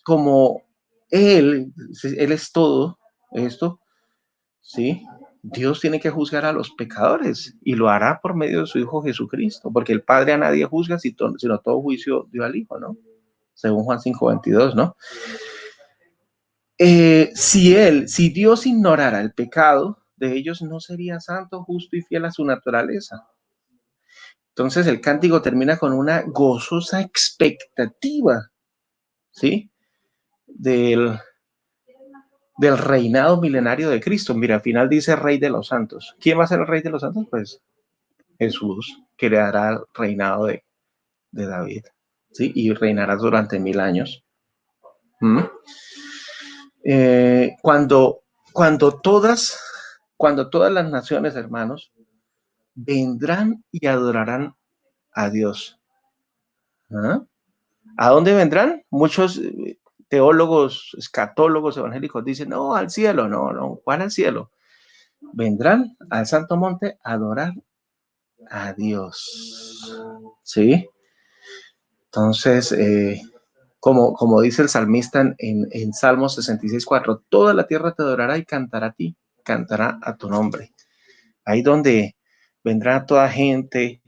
como Él es todo esto, ¿sí? Dios tiene que juzgar a los pecadores y lo hará por medio de su Hijo Jesucristo, porque el Padre a nadie juzga, sino todo juicio dio al Hijo, ¿no? Según Juan 5:22, ¿no? Si Dios ignorara el pecado de ellos, no sería santo, justo y fiel a su naturaleza. Entonces el cántico termina con una gozosa expectativa, ¿sí? Del reinado milenario de Cristo. Mira, al final dice Rey de los Santos. ¿Quién va a ser el Rey de los Santos? Pues Jesús, que le dará el reinado de David, ¿sí? Y reinará durante 1000 años. ¿Mm? Cuando todas las naciones, hermanos, vendrán y adorarán a Dios. ¿Ah? ¿A dónde vendrán? Muchos teólogos, escatólogos evangélicos dicen, no, al cielo, no, ¿cuál al cielo? Vendrán al Santo Monte a adorar a Dios. ¿Sí? Entonces, como dice el salmista en Salmo 66:4, toda la tierra te adorará y cantará a ti, cantará a tu nombre. Ahí donde vendrá toda gente,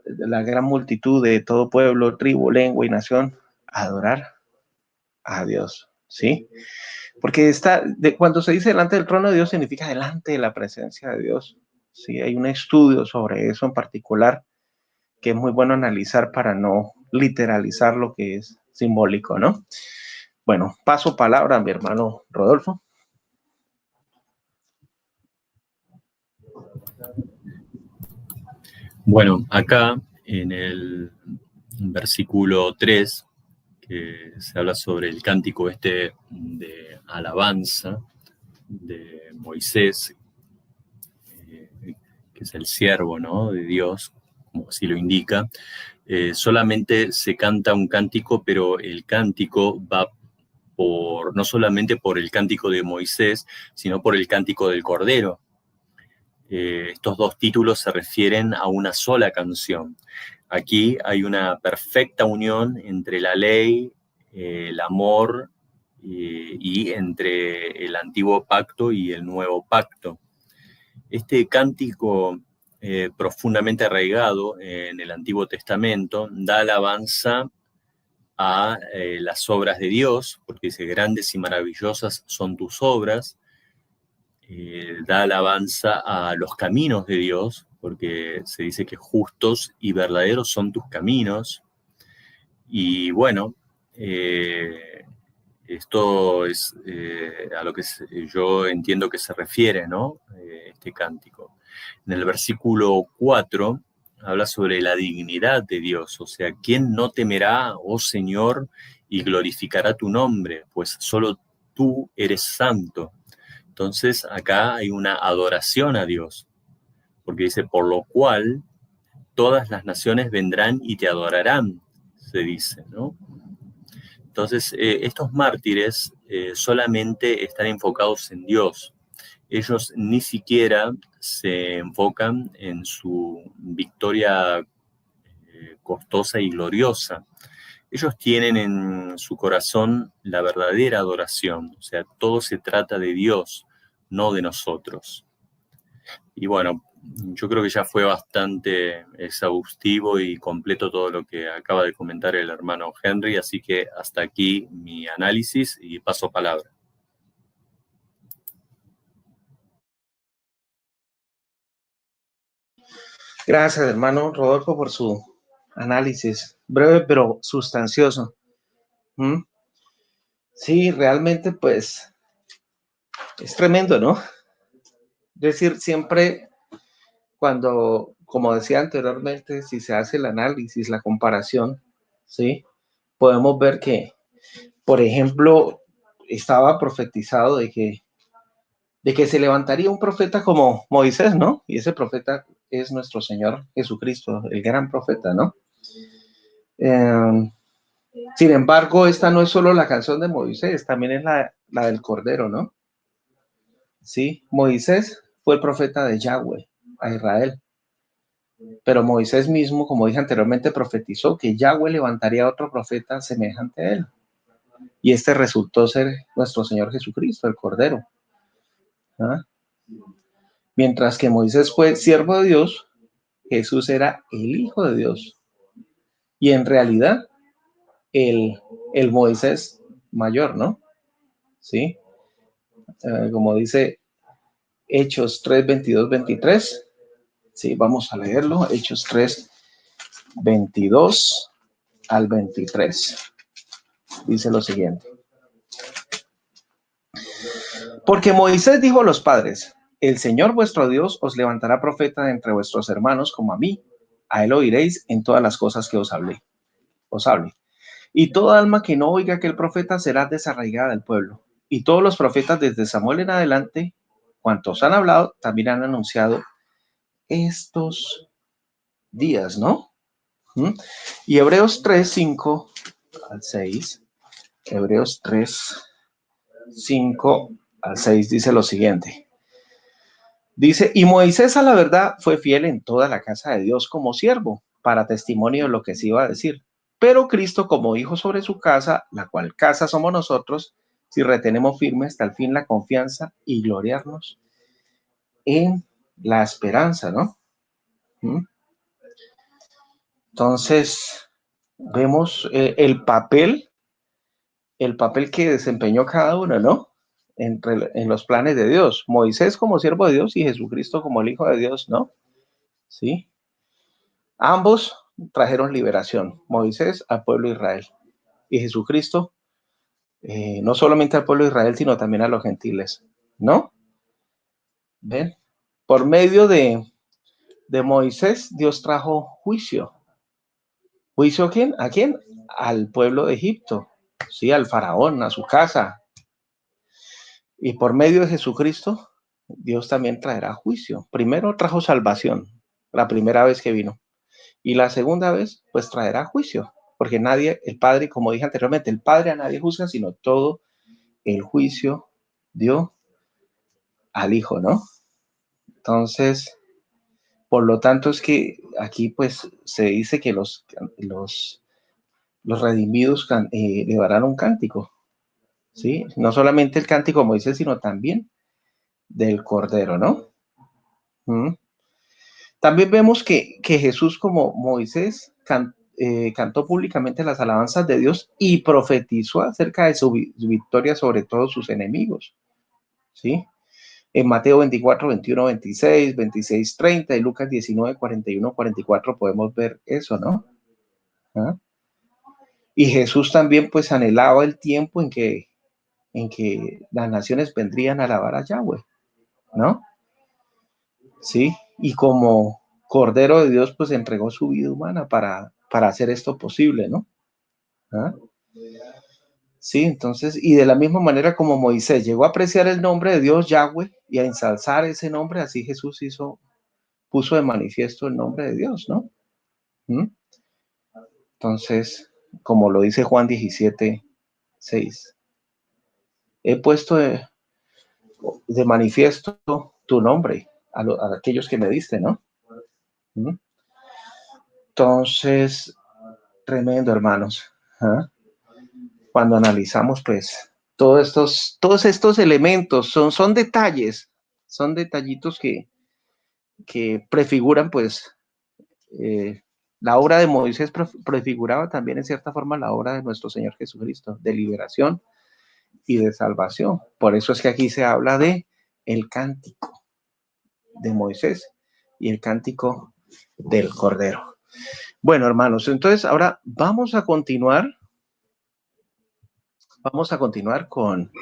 la gran multitud de todo pueblo, tribu, lengua y nación, a adorar a Dios, ¿sí? Porque cuando se dice delante del trono de Dios, significa delante de la presencia de Dios, ¿sí? Hay un estudio sobre eso en particular que es muy bueno analizar para no literalizar lo que es simbólico, ¿no? Bueno, paso palabra a mi hermano Rodolfo. Bueno, acá en el versículo 3, que se habla sobre el cántico de alabanza de Moisés, que es el siervo, ¿no?, de Dios, como así lo indica, solamente se canta un cántico, pero el cántico va no solamente por el cántico de Moisés, sino por el cántico del Cordero. Estos dos títulos se refieren a una sola canción. Aquí hay una perfecta unión entre la ley, el amor y entre el antiguo pacto y el nuevo pacto. Este cántico profundamente arraigado en el Antiguo Testamento da alabanza a las obras de Dios, porque dice, grandes y maravillosas son tus obras. Da alabanza a los caminos de Dios, porque se dice que justos y verdaderos son tus caminos. Y bueno, esto es a lo que yo entiendo que se refiere, ¿no? Este cántico. En el versículo 4 habla sobre la dignidad de Dios, o sea, ¿quién no temerá, oh Señor, y glorificará tu nombre? Pues solo tú eres santo. Entonces acá hay una adoración a Dios, porque dice, por lo cual todas las naciones vendrán y te adorarán, se dice, ¿no? Entonces, estos mártires solamente están enfocados en Dios. Ellos ni siquiera se enfocan en su victoria costosa y gloriosa. Ellos tienen en su corazón la verdadera adoración, o sea, todo se trata de Dios, no de nosotros. Y bueno, yo creo que ya fue bastante exhaustivo y completo todo lo que acaba de comentar el hermano Henry, así que hasta aquí mi análisis y paso palabra. Gracias, hermano Rodolfo, por su análisis breve pero sustancioso. Sí, realmente pues es tremendo, ¿no? Es decir, siempre cuando, como decía anteriormente, si se hace el análisis, la comparación, ¿sí? Podemos ver que, por ejemplo, estaba profetizado de que se levantaría un profeta como Moisés, ¿no? Y ese profeta es nuestro Señor Jesucristo, el gran profeta, ¿no? Eh, Sin embargo, esta no es solo la canción de Moisés, también es la del Cordero, ¿no? Sí, Moisés fue el profeta de Yahweh a Israel, pero Moisés mismo, como dije anteriormente, profetizó que Yahweh levantaría otro profeta semejante a él. Y este resultó ser nuestro Señor Jesucristo, el Cordero. ¿Ah? Mientras que Moisés fue siervo de Dios, Jesús era el Hijo de Dios. Y en realidad, el Moisés mayor, ¿no? Sí, como dice Hechos 3, 22, 23. Sí, vamos a leerlo. Hechos 3, 22 al 23. Dice lo siguiente. Porque Moisés dijo a los padres, el Señor vuestro Dios os levantará profeta de entre vuestros hermanos como a mí. A él oiréis en todas las cosas que os hable. Y toda alma que no oiga aquel profeta será desarraigada del pueblo. Y todos los profetas desde Samuel en adelante, cuantos han hablado, también han anunciado estos días, ¿no? Y Hebreos 3, 5 al 6. Hebreos 3, 5 al 6 dice lo siguiente. Dice, y Moisés a la verdad fue fiel en toda la casa de Dios como siervo, para testimonio de lo que se iba a decir. Pero Cristo como hijo sobre su casa, la cual casa somos nosotros, si retenemos firme hasta el fin la confianza y gloriarnos en la esperanza, ¿no? Entonces, vemos el papel que desempeñó cada uno, ¿no? En los planes de Dios. Moisés como siervo de Dios y Jesucristo como el Hijo de Dios, ¿no? Sí. Ambos trajeron liberación. Moisés al pueblo de Israel y Jesucristo no solamente al pueblo de Israel, sino también a los gentiles, ¿no? ¿Ven? Por medio de Moisés, Dios trajo juicio. ¿Juicio a quién? ¿A quién? Al pueblo de Egipto, ¿sí? Al faraón, a su casa. Y por medio de Jesucristo, Dios también traerá juicio. Primero trajo salvación, la primera vez que vino. Y la segunda vez, pues traerá juicio. Porque nadie, el Padre, como dije anteriormente, el Padre a nadie juzga, sino todo el juicio dio al Hijo, ¿no? Entonces, por lo tanto, es que aquí pues se dice que los redimidos llevarán un cántico, ¿sí? No solamente el cántico de Moisés, sino también del Cordero, ¿no? También vemos que Jesús, como Moisés, cantó públicamente las alabanzas de Dios y profetizó acerca de su victoria sobre todos sus enemigos, ¿sí? En Mateo 24, 21, 26, 26, 30 y Lucas 19, 41, 44 podemos ver eso, ¿no? ¿Ah? Y Jesús también pues anhelaba el tiempo en que las naciones vendrían a alabar a Yahweh, ¿no? Sí, y como Cordero de Dios pues entregó su vida humana para hacer esto posible, ¿no? ¿Ah? Sí, entonces, y de la misma manera como Moisés llegó a apreciar el nombre de Dios Yahweh y a ensalzar ese nombre, así Jesús puso de manifiesto el nombre de Dios, ¿no? Entonces, como lo dice Juan 17, 6, he puesto de manifiesto tu nombre a aquellos que me diste, ¿no? Entonces, tremendo, hermanos. ¿Ah? Cuando analizamos, pues, todos estos elementos son detalles, son detallitos que prefiguran, pues, la obra de Moisés prefiguraba también en cierta forma la obra de nuestro Señor Jesucristo, de liberación y de salvación. Por eso es que aquí se habla de el cántico de Moisés y el cántico del Cordero. Bueno, hermanos, entonces ahora vamos a continuar Vamos a continuar con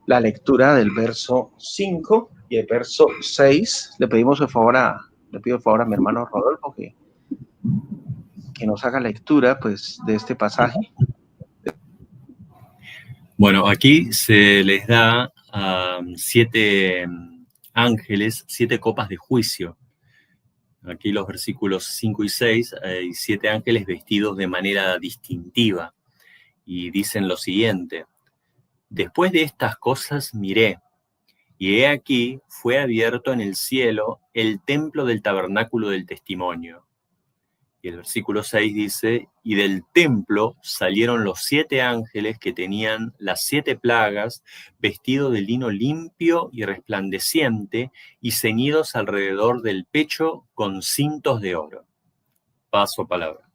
la lectura del verso 5 y el verso 6. Le pido favor a mi hermano Rodolfo que nos haga lectura pues de este pasaje. Bueno, aquí se les da a 7 ángeles 7 copas de juicio. Aquí los versículos 5 y 6 hay 7 ángeles vestidos de manera distintiva y dicen lo siguiente: después de estas cosas miré, y he aquí fue abierto en el cielo el templo del tabernáculo del testimonio. Y el versículo 6 dice: y del templo salieron los 7 ángeles que tenían las 7 plagas, vestidos de lino limpio y resplandeciente, y ceñidos alrededor del pecho con cintos de oro. Paso palabra.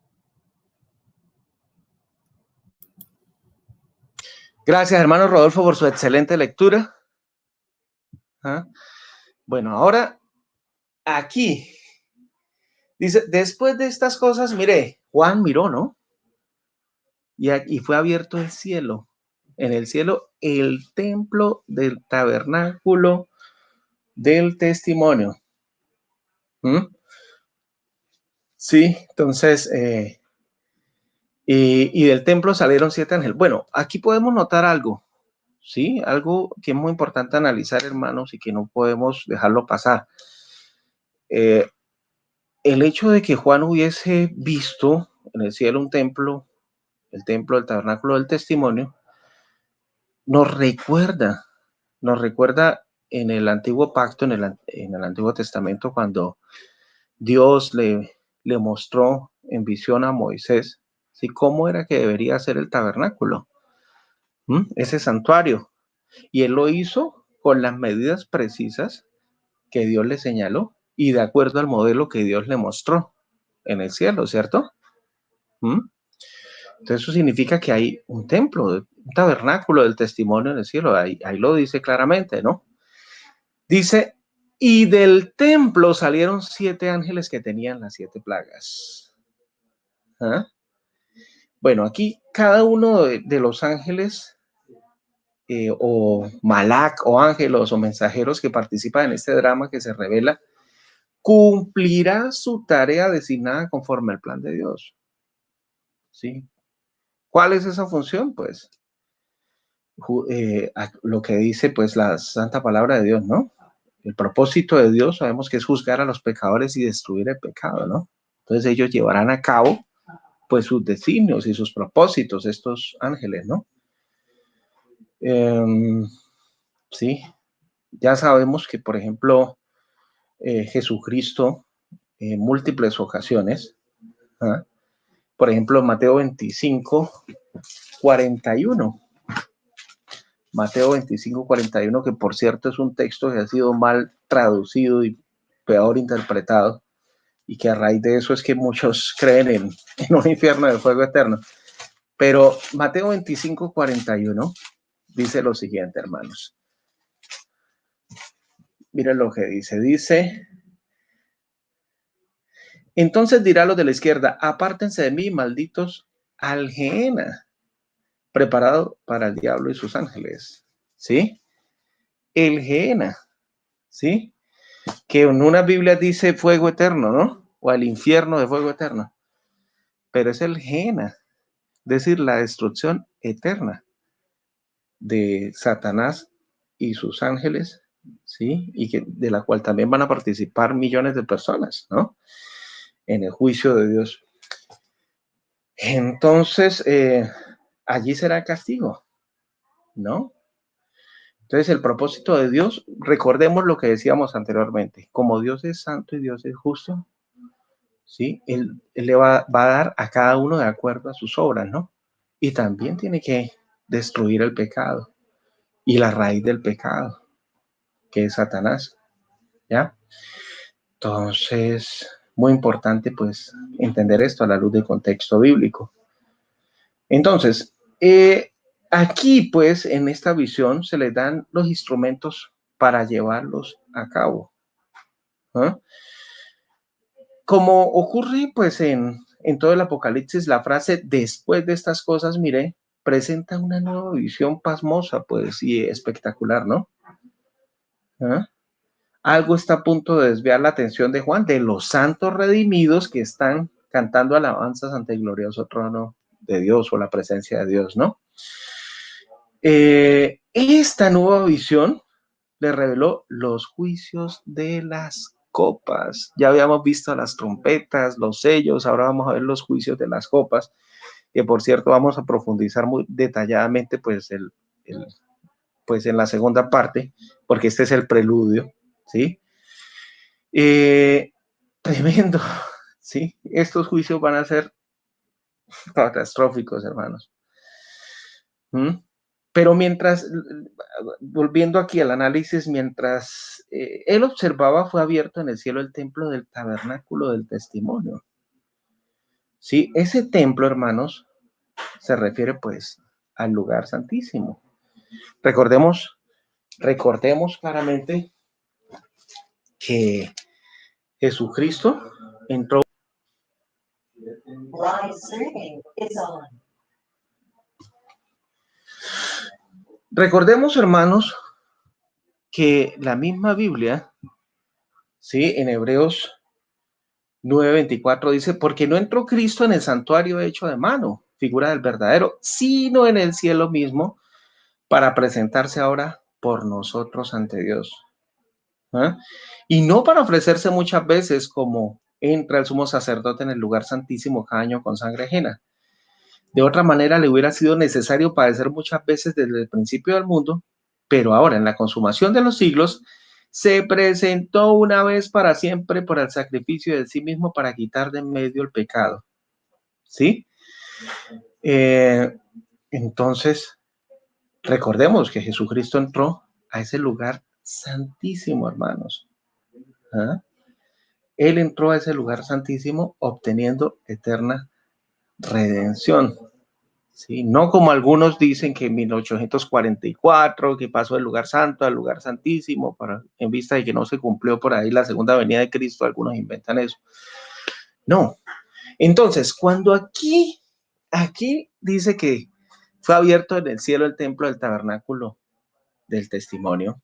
Gracias, hermano Rodolfo, por su excelente lectura. Bueno, ahora aquí dice, después de estas cosas, mire, Juan miró, ¿no? Y fue abierto el cielo. En el cielo, el templo del tabernáculo del testimonio. Sí, entonces, y del templo salieron 7 ángeles. Bueno, aquí podemos notar algo, ¿sí? Algo que es muy importante analizar, hermanos, y que no podemos dejarlo pasar. El hecho de que Juan hubiese visto en el cielo un templo, el templo del tabernáculo del testimonio, nos recuerda en el antiguo pacto, en el Antiguo Testamento, cuando Dios le mostró en visión a Moisés, ¿sí? Cómo era que debería ser el tabernáculo, ese santuario. Y él lo hizo con las medidas precisas que Dios le señaló y de acuerdo al modelo que Dios le mostró en el cielo, ¿cierto? Entonces eso significa que hay un templo, un tabernáculo del testimonio en el cielo, ahí lo dice claramente, ¿no? Dice, y del templo salieron 7 ángeles que tenían las 7 plagas. Bueno, aquí cada uno de los ángeles o malak o ángelos o mensajeros que participan en este drama que se revela, cumplirá su tarea designada conforme al plan de Dios. ¿Sí? ¿Cuál es esa función? Pues lo que dice pues la santa palabra de Dios, ¿no? El propósito de Dios sabemos que es juzgar a los pecadores y destruir el pecado, ¿no? Entonces ellos llevarán a cabo pues sus designios y sus propósitos, estos ángeles, ¿no? Sí, ya sabemos que, por ejemplo, Jesucristo en múltiples ocasiones, por ejemplo, Mateo 25, 41. Mateo 25, 41, que por cierto es un texto que ha sido mal traducido y peor interpretado, y que a raíz de eso es que muchos creen en un infierno de fuego eterno. Pero Mateo 25, 41 dice lo siguiente, hermanos. Miren lo que dice, entonces dirá los de la izquierda, apártense de mí, malditos, al Gehenna, preparado para el diablo y sus ángeles. ¿Sí? El Gehenna, ¿sí? Que en una Biblia dice fuego eterno, ¿no? O el infierno de fuego eterno. Pero es el Gehenna, es decir, la destrucción eterna de Satanás y sus ángeles, ¿sí? Y que, de la cual también van a participar millones de personas, ¿no? En el juicio de Dios. Entonces, allí será el castigo, ¿no? Entonces, el propósito de Dios, recordemos lo que decíamos anteriormente, como Dios es santo y Dios es justo, ¿sí? Él le va a dar a cada uno de acuerdo a sus obras, ¿no? Y también tiene que destruir el pecado y la raíz del pecado, que es Satanás, ¿ya? Entonces, muy importante, pues, entender esto a la luz del contexto bíblico. Entonces, aquí, pues, en esta visión se les dan los instrumentos para llevarlos a cabo. Como ocurre, pues, en todo el Apocalipsis, la frase, después de estas cosas, miré, presenta una nueva visión pasmosa, pues, y espectacular, ¿no? ¿Ah? Algo está a punto de desviar la atención de Juan, de los santos redimidos que están cantando alabanzas ante el glorioso trono de Dios o la presencia de Dios, ¿no? Esta nueva visión le reveló los juicios de las copas. Ya habíamos visto las trompetas, los sellos, ahora vamos a ver los juicios de las copas, que por cierto vamos a profundizar muy detalladamente pues, pues en la segunda parte, porque este es el preludio, ¿sí? Tremendo, ¿sí? Estos juicios van a ser catastróficos, hermanos. Pero mientras, volviendo aquí al análisis, mientras él observaba, fue abierto en el cielo el templo del tabernáculo del testimonio. Sí, ese templo, hermanos, se refiere pues al lugar santísimo. Recordemos claramente que Jesucristo entró. Live streaming is on. Recordemos, hermanos, que la misma Biblia, sí, en Hebreos 9:24 dice, porque no entró Cristo en el santuario hecho de mano, figura del verdadero, sino en el cielo mismo, para presentarse ahora por nosotros ante Dios. ¿Ah? Y no para ofrecerse muchas veces como entra el sumo sacerdote en el lugar santísimo cada año con sangre ajena. De otra manera le hubiera sido necesario padecer muchas veces desde el principio del mundo, pero ahora en la consumación de los siglos se presentó una vez para siempre por el sacrificio de sí mismo para quitar de en medio el pecado. ¿Sí? Entonces, recordemos que Jesucristo entró a ese lugar santísimo, hermanos. ¿Ah? Él entró a ese lugar santísimo obteniendo eterna redención. ¿Sí? No como algunos dicen que en 1844, que pasó del lugar santo al lugar santísimo, en vista de que no se cumplió por ahí la segunda venida de Cristo, algunos inventan eso. No. Entonces, cuando aquí dice que fue abierto en el cielo el templo del tabernáculo del testimonio,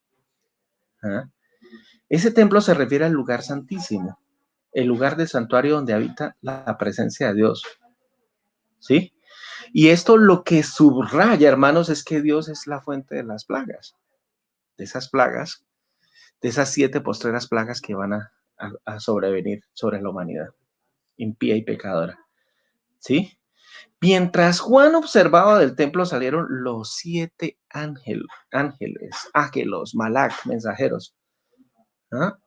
¿ah? Ese templo se refiere al lugar santísimo, el lugar del santuario donde habita la presencia de Dios. ¿Sí? Y esto lo que subraya, hermanos, es que Dios es la fuente de las plagas, de esas 7 postreras plagas que van a sobrevenir sobre la humanidad, impía y pecadora. ¿Sí? Mientras Juan observaba del templo salieron los 7 ángeles, Malak, mensajeros. ¿Ah?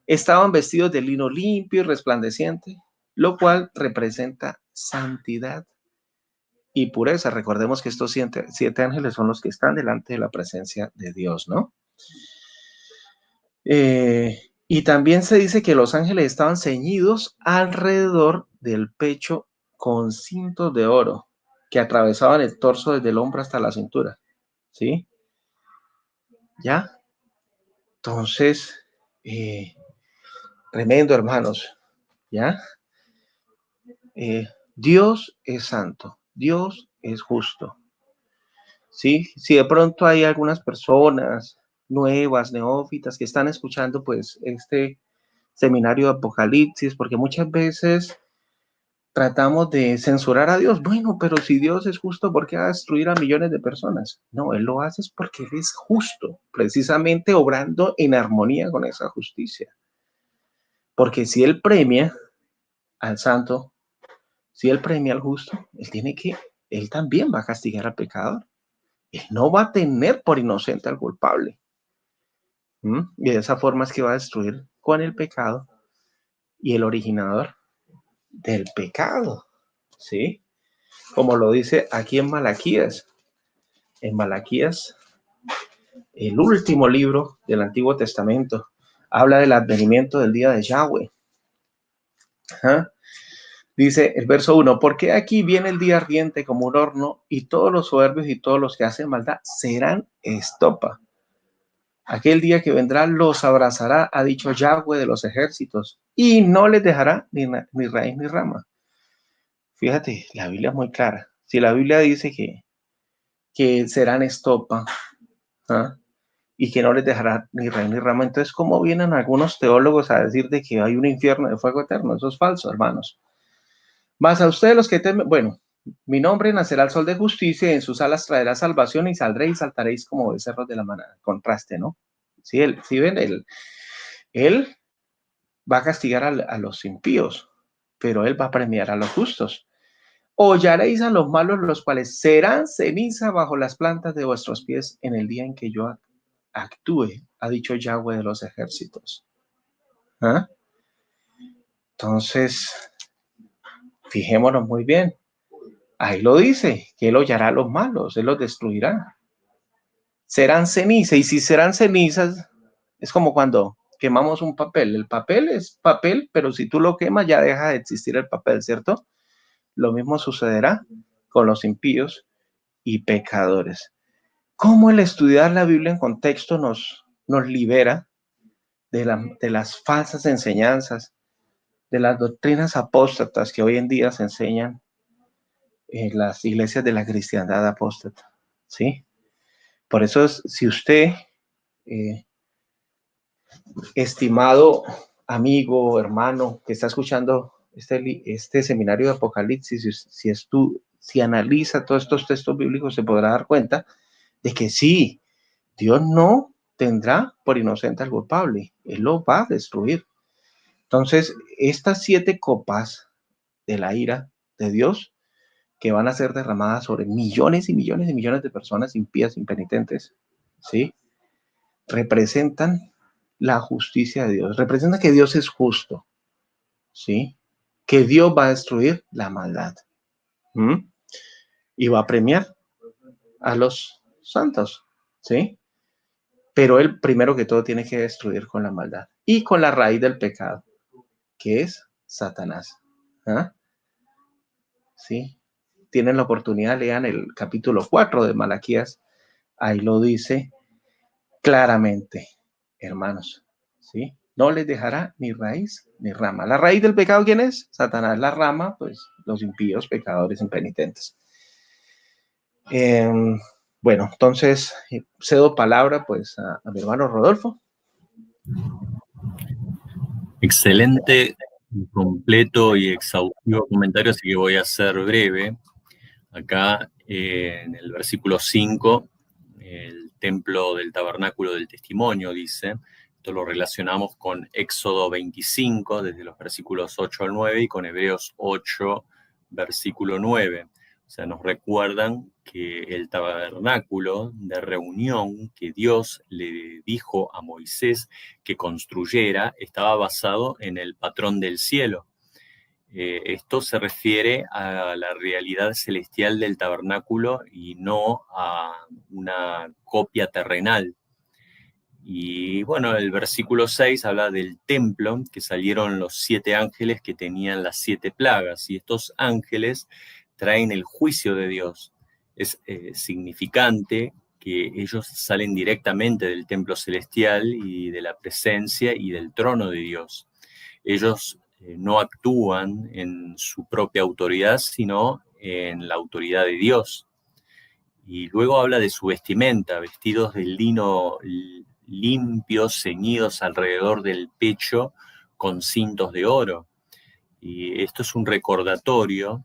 Estaban vestidos de lino limpio y resplandeciente, lo cual representa santidad y pureza. Recordemos que estos 7 ángeles son los que están delante de la presencia de Dios, ¿no? Y también se dice que los ángeles estaban ceñidos alrededor del pecho con cintos de oro que atravesaban el torso desde el hombro hasta la cintura, ¿sí? ¿Ya? Entonces, tremendo, hermanos, ¿ya? Dios es santo, Dios es justo. ¿Sí? Si de pronto hay algunas personas nuevas, neófitas, que están escuchando pues este seminario de Apocalipsis, porque muchas veces tratamos de censurar a Dios. Bueno, pero si Dios es justo, ¿por qué va a destruir a millones de personas? No, Él lo hace porque Él es justo, precisamente obrando en armonía con esa justicia. Porque si Él premia al santo, si Él premia al justo, Él también va a castigar al pecador. Él no va a tener por inocente al culpable. Y de esa forma es que va a destruir con el pecado y el originador del pecado. ¿Sí? Como lo dice aquí en Malaquías. En Malaquías, el último libro del Antiguo Testamento, habla del advenimiento del día de Yahweh. ¿Ah? Dice el verso 1, porque aquí viene el día ardiente como un horno y todos los soberbios y todos los que hacen maldad serán estopa. Aquel día que vendrá los abrazará, ha dicho Yahweh de los ejércitos, y no les dejará ni raíz ni rama. Fíjate, la Biblia es muy clara. Si la Biblia dice que que serán estopa, ¿ah? Y que no les dejará ni raíz ni rama. Entonces, ¿cómo vienen algunos teólogos a decir de que hay un infierno de fuego eterno? Eso es falso, hermanos. Mas a ustedes los que temen, bueno, mi nombre nacerá el sol de justicia y en sus alas traerá salvación y saldréis y saltaréis como becerros de la manada. Contraste, ¿no? Sí, él va a castigar a los impíos, pero él va a premiar a los justos. Hollaréis a los malos, los cuales serán ceniza bajo las plantas de vuestros pies en el día en que yo actúe, ha dicho Yahweh de los ejércitos. ¿Ah? Entonces, fijémonos muy bien. Ahí lo dice, que él hollará a los malos, él los destruirá. Serán ceniza, y si serán cenizas, es como cuando quemamos un papel. El papel es papel, pero si tú lo quemas ya deja de existir el papel, ¿cierto? Lo mismo sucederá con los impíos y pecadores. ¿Cómo el estudiar la Biblia en contexto nos libera de las falsas enseñanzas, de las doctrinas apóstatas que hoy en día se enseñan en las iglesias de la cristiandad apóstata? ¿Sí? Por eso, si usted, estimado amigo, hermano, que está escuchando este seminario de Apocalipsis, si analiza todos estos textos bíblicos, se podrá dar cuenta de que sí, Dios no tendrá por inocente al culpable, Él lo va a destruir. Entonces, estas 7 copas de la ira de Dios que van a ser derramadas sobre millones y millones y millones de personas impías, impenitentes, ¿sí? Representan la justicia de Dios, representa que Dios es justo, ¿sí? Que Dios va a destruir la maldad, ¿sí? Y va a premiar a los santos, ¿sí? Pero Él primero que todo tiene que destruir con la maldad y con la raíz del pecado, que es Satanás. ¿Ah? ¿Sí? Tienen la oportunidad, lean el capítulo 4 de Malaquías, ahí lo dice claramente, hermanos, ¿sí? No les dejará ni raíz ni rama. ¿La raíz del pecado quién es? Satanás. La rama, pues, los impíos, pecadores, impenitentes. Bueno, entonces, cedo palabra, pues, a mi hermano Rodolfo. Excelente, completo y exhaustivo comentario, así que voy a ser breve. Acá en el versículo 5, el templo del tabernáculo del testimonio, dice, esto lo relacionamos con Éxodo 25, desde los versículos 8 al 9, y con Hebreos 8, versículo 9. O sea, nos recuerdan que el tabernáculo de reunión que Dios le dijo a Moisés que construyera estaba basado en el patrón del cielo. Esto se refiere a la realidad celestial del tabernáculo y no a una copia terrenal. Y bueno, el versículo 6 habla del templo, que salieron los 7 ángeles que tenían las 7 plagas, y estos ángeles traen el juicio de Dios. Es significante que ellos salen directamente del templo celestial y de la presencia y del trono de Dios. Ellos no actúan en su propia autoridad, sino en la autoridad de Dios. Y luego habla de su vestimenta, vestidos de lino limpios, ceñidos alrededor del pecho con cintos de oro. Y esto es un recordatorio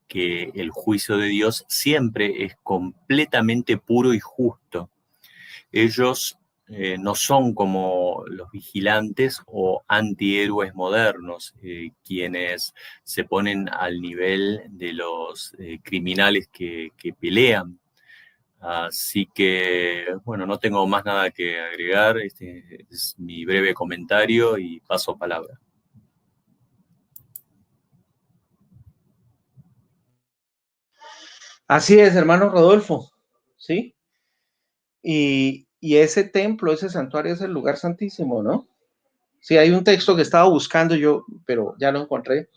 que el juicio de Dios siempre es completamente puro y justo. Ellos no son como los vigilantes o antihéroes modernos, quienes se ponen al nivel de los criminales que pelean. Así que, bueno, no tengo más nada que agregar. Este es mi breve comentario y paso palabra. Así es, hermano Rodolfo, ¿sí? Y ese templo, ese santuario es el lugar santísimo, ¿no? Sí, hay un texto que estaba buscando yo, pero ya lo encontré.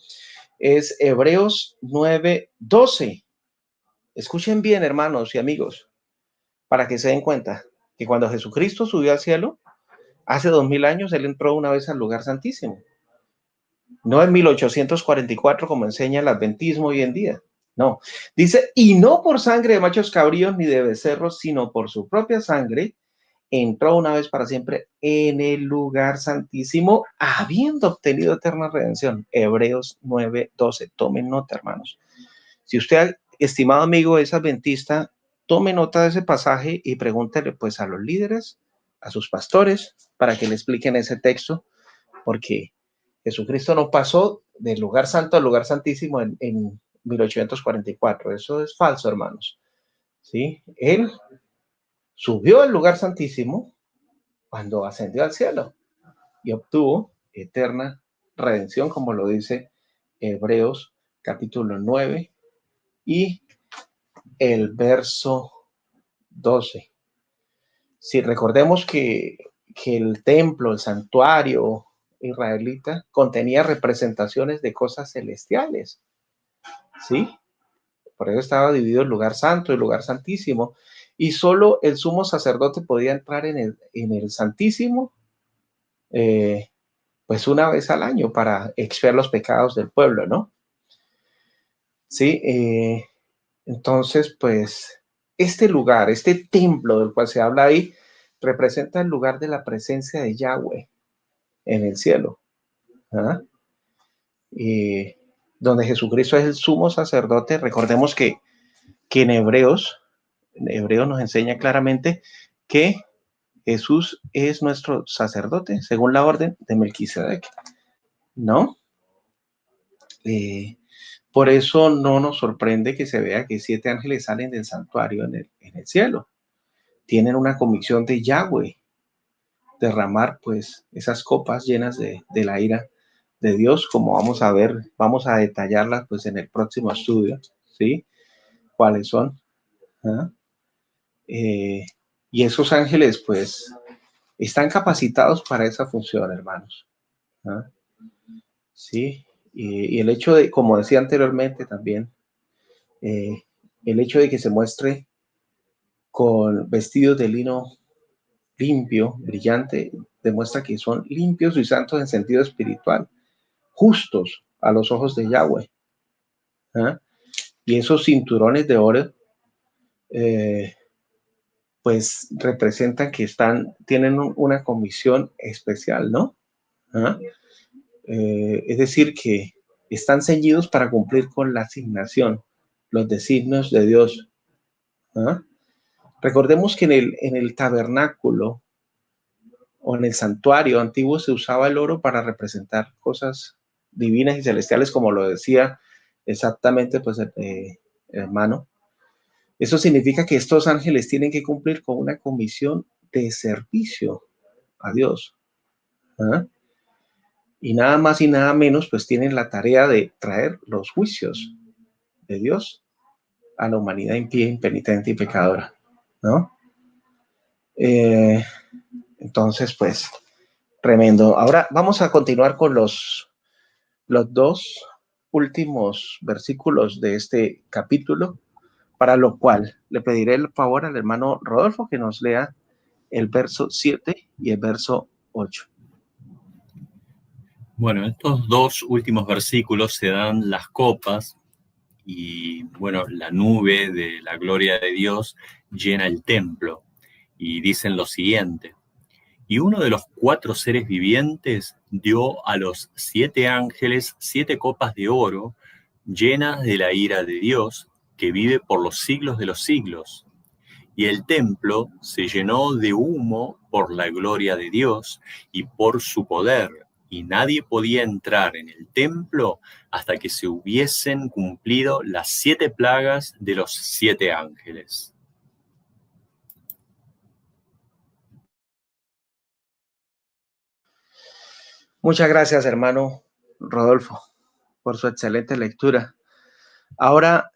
Es Hebreos 9:12. Escuchen bien, hermanos y amigos, para que se den cuenta que cuando Jesucristo subió al cielo, hace 2000 años, Él entró una vez al lugar santísimo. No en 1844, como enseña el adventismo hoy en día, No, dice, y no por sangre de machos cabríos ni de becerros, sino por su propia sangre, entró una vez para siempre en el lugar santísimo, habiendo obtenido eterna redención. Hebreos 9:12. Tomen nota, hermanos. Si usted, estimado amigo, es adventista, tome nota de ese pasaje y pregúntele pues a los líderes, a sus pastores, para que le expliquen ese texto, porque Jesucristo no pasó del lugar santo al lugar santísimo en 1844. Eso es falso, hermanos. ¿Sí? Él subió al lugar santísimo cuando ascendió al cielo y obtuvo eterna redención, como lo dice Hebreos capítulo 9 y el verso 12. Si recordemos que el templo, el santuario israelita, contenía representaciones de cosas celestiales, ¿sí? Por eso estaba dividido el lugar santo y el lugar santísimo, y solo el sumo sacerdote podía entrar en el santísimo, pues una vez al año para expiar los pecados del pueblo, ¿no? Sí, entonces, pues, este lugar, este templo del cual se habla ahí, representa el lugar de la presencia de Yahweh en el cielo, ¿ah? Y donde Jesucristo es el sumo sacerdote. Recordemos que en Hebreos nos enseña claramente que Jesús es nuestro sacerdote según la orden de Melquisedec, ¿no? Por eso no nos sorprende que se vea que 7 ángeles salen del santuario en el cielo. Tienen una comisión de Yahweh, derramar pues esas copas llenas de la ira de Dios, como vamos a ver, vamos a detallarlas pues en el próximo estudio, ¿sí? ¿Cuáles son? ¿Ah? Y esos ángeles pues están capacitados para esa función, hermanos. ¿Ah? Sí, y el hecho de, como decía anteriormente también, el hecho de que se muestre con vestidos de lino limpio, brillante, demuestra que son limpios y santos en sentido espiritual, justos a los ojos de Yahweh. ¿Ah? Y esos cinturones de oro, eh, pues representan que tienen una comisión especial, ¿no? ¿Ah? Es decir, que están ceñidos para cumplir con la asignación, los designios de Dios. ¿Ah? Recordemos que en el tabernáculo o en el santuario antiguo se usaba el oro para representar cosas divinas y celestiales, como lo decía exactamente pues el hermano. Eso significa que estos ángeles tienen que cumplir con una comisión de servicio a Dios. ¿Ah? Y nada más y nada menos, pues tienen la tarea de traer los juicios de Dios a la humanidad impía, impenitente y pecadora, ¿no? Entonces, pues, tremendo. Ahora vamos a continuar con los 2 últimos versículos de este capítulo, para lo cual le pediré el favor al hermano Rodolfo que nos lea el verso 7 y el verso 8. Bueno, en estos 2 últimos versículos se dan las copas y, bueno, la nube de la gloria de Dios llena el templo y dicen lo siguiente: y uno de los 4 seres vivientes dio a los 7 ángeles 7 copas de oro llenas de la ira de Dios, que vive por los siglos de los siglos. Y el templo se llenó de humo por la gloria de Dios y por su poder, y nadie podía entrar en el templo hasta que se hubiesen cumplido las 7 plagas de los 7 ángeles. Muchas gracias, hermano Rodolfo, por su excelente lectura. Ahora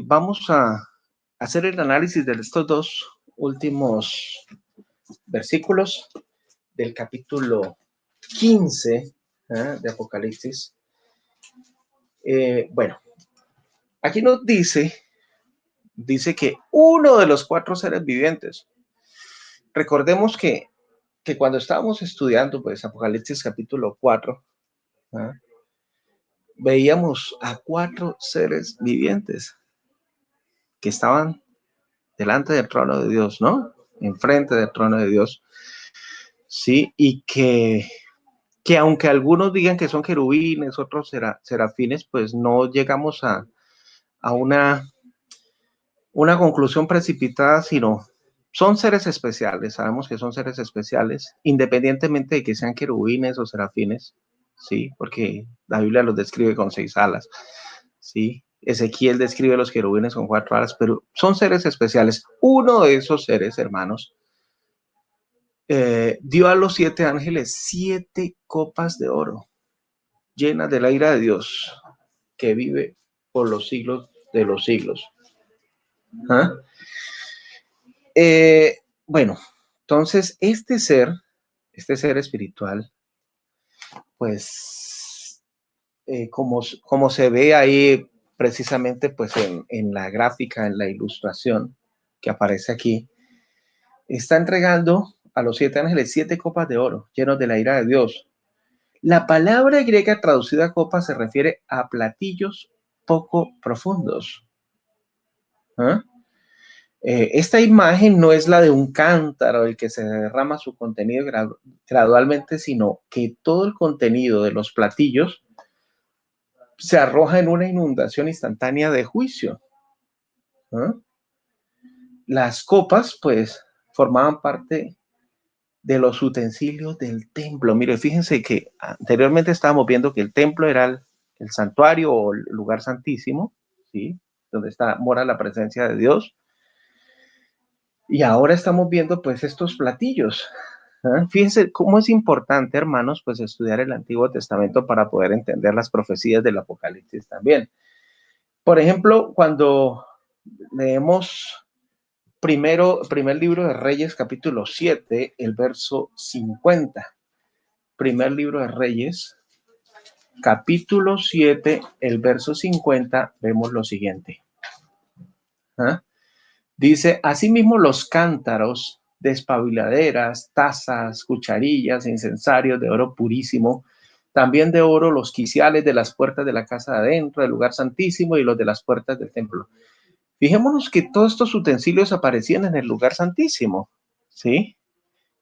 vamos a hacer el análisis de estos 2 últimos versículos del capítulo 15 de Apocalipsis. Bueno, aquí nos dice que uno de los 4 seres vivientes. Recordemos que cuando estábamos estudiando pues Apocalipsis capítulo 4, veíamos a 4 seres vivientes, que estaban delante del trono de Dios, ¿no? Enfrente del trono de Dios, ¿sí? Y que aunque algunos digan que son querubines, otros serafines, pues no llegamos a una conclusión precipitada, sino son seres especiales, sabemos que son seres especiales, independientemente de que sean querubines o serafines, ¿sí? Porque la Biblia los describe con 6 alas, ¿sí? Ezequiel describe a los querubines con 4 alas, pero son seres especiales. Uno de esos seres, hermanos, dio a los 7 ángeles 7 copas de oro, llenas de la ira de Dios, que vive por los siglos de los siglos. ¿Ah? Bueno, entonces este ser espiritual, pues como se ve ahí precisamente pues en la gráfica, en la ilustración que aparece aquí, está entregando a los 7 ángeles 7 copas de oro llenos de la ira de Dios. La palabra griega traducida copa se refiere a platillos poco profundos. ¿Ah? Esta imagen no es la de un cántaro el que se derrama su contenido gradualmente, sino que todo el contenido de los platillos se arroja en una inundación instantánea de juicio. ¿Ah? Las copas, pues, formaban parte de los utensilios del templo. Mire, fíjense que anteriormente estábamos viendo que el templo era el santuario o el lugar santísimo, ¿sí? Donde mora la presencia de Dios. Y ahora estamos viendo pues estos platillos. ¿Ah? Fíjense cómo es importante, hermanos, pues estudiar el Antiguo Testamento para poder entender las profecías del Apocalipsis también. Por ejemplo, cuando leemos primer libro de Reyes, capítulo 7, el verso 50. Primer libro de Reyes, capítulo 7, el verso 50, vemos lo siguiente. ¿Ah? Dice, asimismo los cántaros, despabiladeras, tazas, cucharillas, incensarios de oro purísimo, también de oro los quiciales de las puertas de la casa de adentro, del lugar santísimo y los de las puertas del templo. Fijémonos que todos estos utensilios aparecían en el lugar santísimo, ¿sí?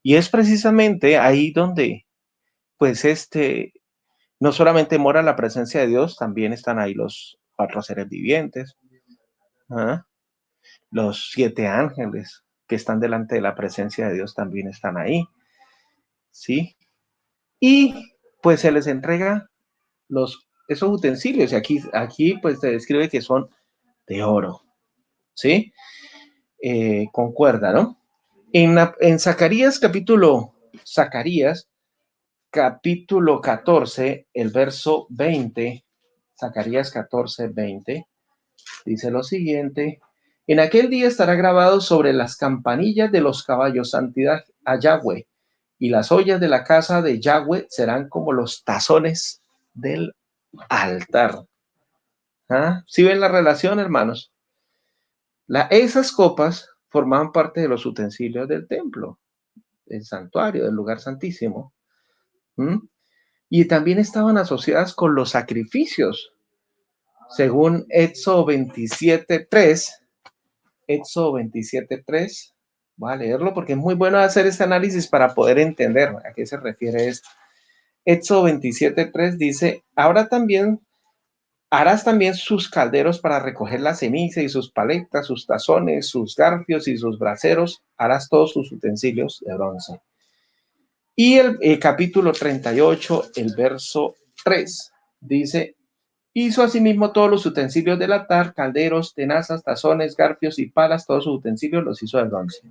Y es precisamente ahí donde, pues no solamente mora la presencia de Dios, también están ahí los 4 seres vivientes, ¿ah? Los 7 ángeles que están delante de la presencia de Dios también están ahí, ¿sí? Y pues se les entrega esos utensilios, y aquí pues se describe que son de oro, ¿sí? Concuerda, ¿no? En Zacarías capítulo 14, el verso 20, Zacarías 14, 20, dice lo siguiente: en aquel día estará grabado sobre las campanillas de los caballos santidad a Yahweh, y las ollas de la casa de Yahweh serán como los tazones del altar. ¿Ah? ¿Sí ven la relación, hermanos? Esas copas formaban parte de los utensilios del templo, del santuario, del lugar santísimo. Y también estaban asociadas con los sacrificios. Según Éxodo 27:3, Éxodo 27:3, voy a leerlo porque es muy bueno hacer este análisis para poder entender a qué se refiere esto. Éxodo 27:3 dice, harás también sus calderos para recoger la ceniza y sus paletas, sus tazones, sus garfios y sus braseros, harás todos sus utensilios de bronce. Y el capítulo 38, el verso 3, dice, hizo asimismo todos los utensilios del altar, calderos, tenazas, tazones, garfios y palas, todos sus utensilios los hizo de bronce.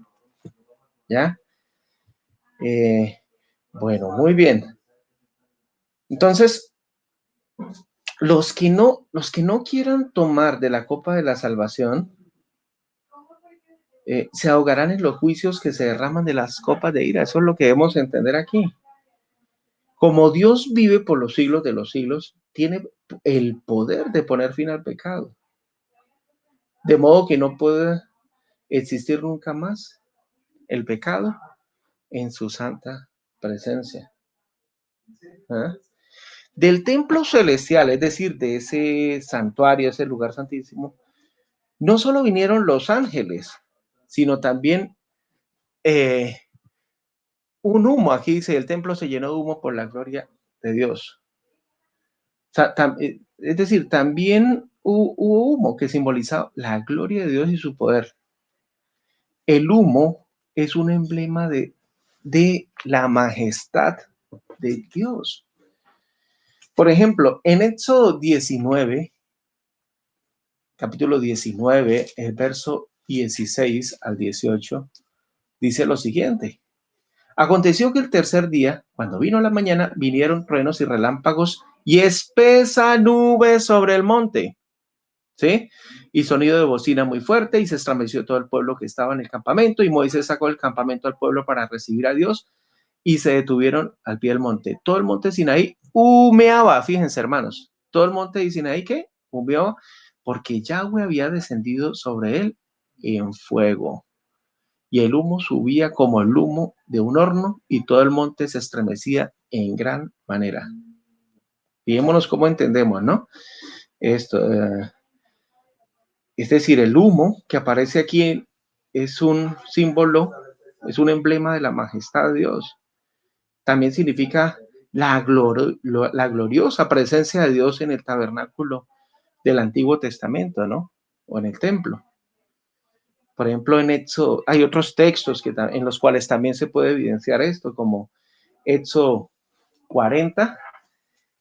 ¿Ya? Bueno, muy bien. Entonces, los que no quieran tomar de la copa de la salvación, se ahogarán en los juicios que se derraman de las copas de ira. Eso es lo que debemos entender aquí. Como Dios vive por los siglos de los siglos, tiene el poder de poner fin al pecado. De modo que no puede existir nunca más el pecado en su santa presencia. ¿Ah? Del templo celestial, es decir, de ese santuario, ese lugar santísimo, no solo vinieron los ángeles, sino también un humo. Aquí dice, el templo se llenó de humo por la gloria de Dios. O sea, es decir, también hubo humo que simbolizaba la gloria de Dios y su poder. El humo es un emblema de la majestad de Dios. Por ejemplo, en Éxodo 19, capítulo 19, el verso 16 al 18, dice lo siguiente. Aconteció que el tercer día, cuando vino la mañana, vinieron truenos y relámpagos y espesa nube sobre el monte, ¿sí? Y sonido de bocina muy fuerte, y se estremeció todo el pueblo que estaba en el campamento, y Moisés sacó del campamento al pueblo para recibir a Dios, y se detuvieron al pie del monte. Todo el monte Sinaí humeaba, fíjense, hermanos, todo el monte de Sinaí, ¿qué? Humeaba, porque Yahweh había descendido sobre él en fuego. Y el humo subía como el humo de un horno, y todo el monte se estremecía en gran manera. Fijémonos cómo entendemos, ¿no? Esto, es decir, el humo que aparece aquí es un símbolo, es un emblema de la majestad de Dios. También significa la gloriosa presencia de Dios en el tabernáculo del Antiguo Testamento, ¿no? O en el templo. Por ejemplo, en Éxodo, hay otros textos en los cuales también se puede evidenciar esto, como Éxodo 40,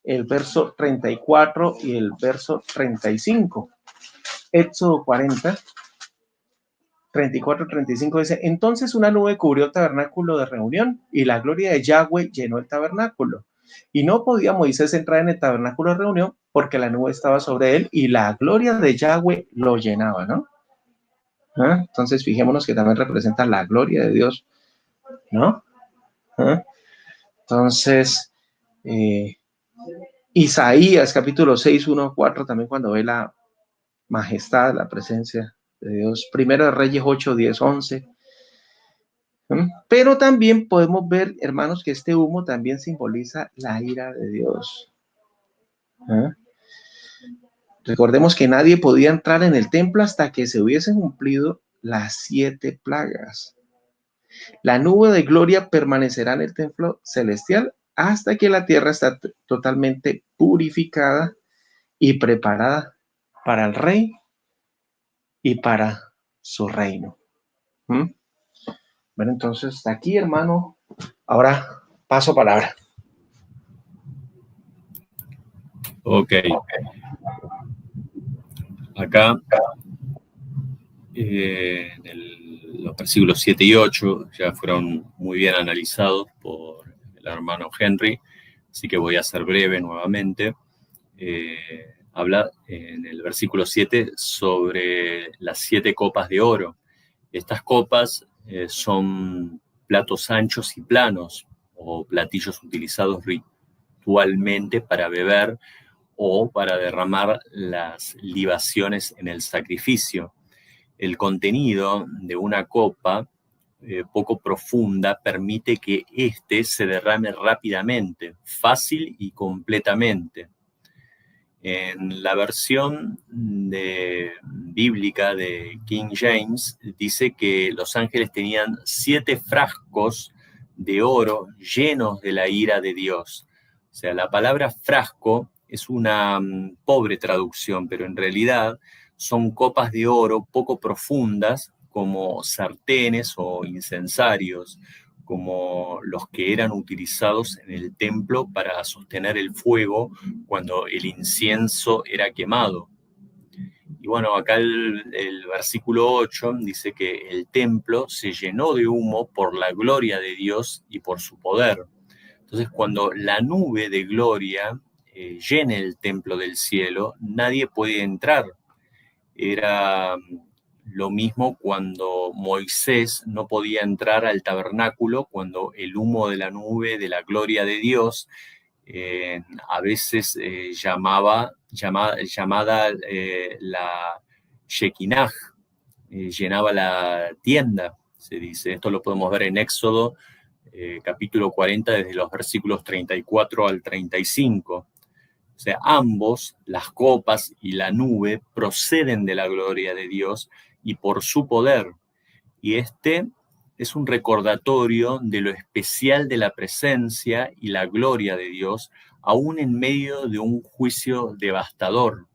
el verso 34 y el verso 35. Éxodo 40, 34, 35 dice, entonces una nube cubrió el tabernáculo de reunión y la gloria de Yahweh llenó el tabernáculo. Y no podía Moisés entrar en el tabernáculo de reunión porque la nube estaba sobre él y la gloria de Yahweh lo llenaba, ¿no? ¿Ah? Entonces fijémonos que también representa la gloria de Dios, ¿no? ¿Ah? Entonces, Isaías capítulo 6, 1, 4, también cuando ve la majestad, la presencia de Dios. Primero de Reyes 8, 10, 11. Pero también podemos ver, hermanos, que este humo también simboliza la ira de Dios. ¿Ah? Recordemos que nadie podía entrar en el templo hasta que se hubiesen cumplido las 7 plagas. La nube de gloria permanecerá en el templo celestial hasta que la tierra está totalmente purificada y preparada para el rey y para su reino. Bueno, entonces, hasta aquí, hermano. Ahora paso palabra. Ok. Acá, los versículos 7 y 8 ya fueron muy bien analizados por el hermano Henry, así que voy a ser breve nuevamente. Habla en el versículo 7 sobre las 7 copas de oro. Estas copas son platos anchos y planos o platillos utilizados ritualmente para beber o para derramar las libaciones en el sacrificio. El contenido de una copa poco profunda permite que éste se derrame rápidamente, fácil y completamente. En la versión bíblica de King James dice que los ángeles tenían 7 frascos de oro llenos de la ira de Dios. O sea, la palabra frasco es una pobre traducción, pero en realidad son copas de oro poco profundas como sartenes o incensarios, como los que eran utilizados en el templo para sostener el fuego cuando el incienso era quemado. Y bueno, acá el versículo 8 dice que el templo se llenó de humo por la gloria de Dios y por su poder. Entonces, cuando la nube de gloria llene el templo del cielo, nadie puede entrar. Era lo mismo cuando Moisés no podía entrar al tabernáculo, cuando el humo de la nube de la gloria de Dios a veces llamada la Shekinah, llenaba la tienda, se dice. Esto lo podemos ver en Éxodo capítulo 40, desde los versículos 34 al 35. O sea, ambos, las copas y la nube, proceden de la gloria de Dios y por su poder. Y este es un recordatorio de lo especial de la presencia y la gloria de Dios, aún en medio de un juicio devastador.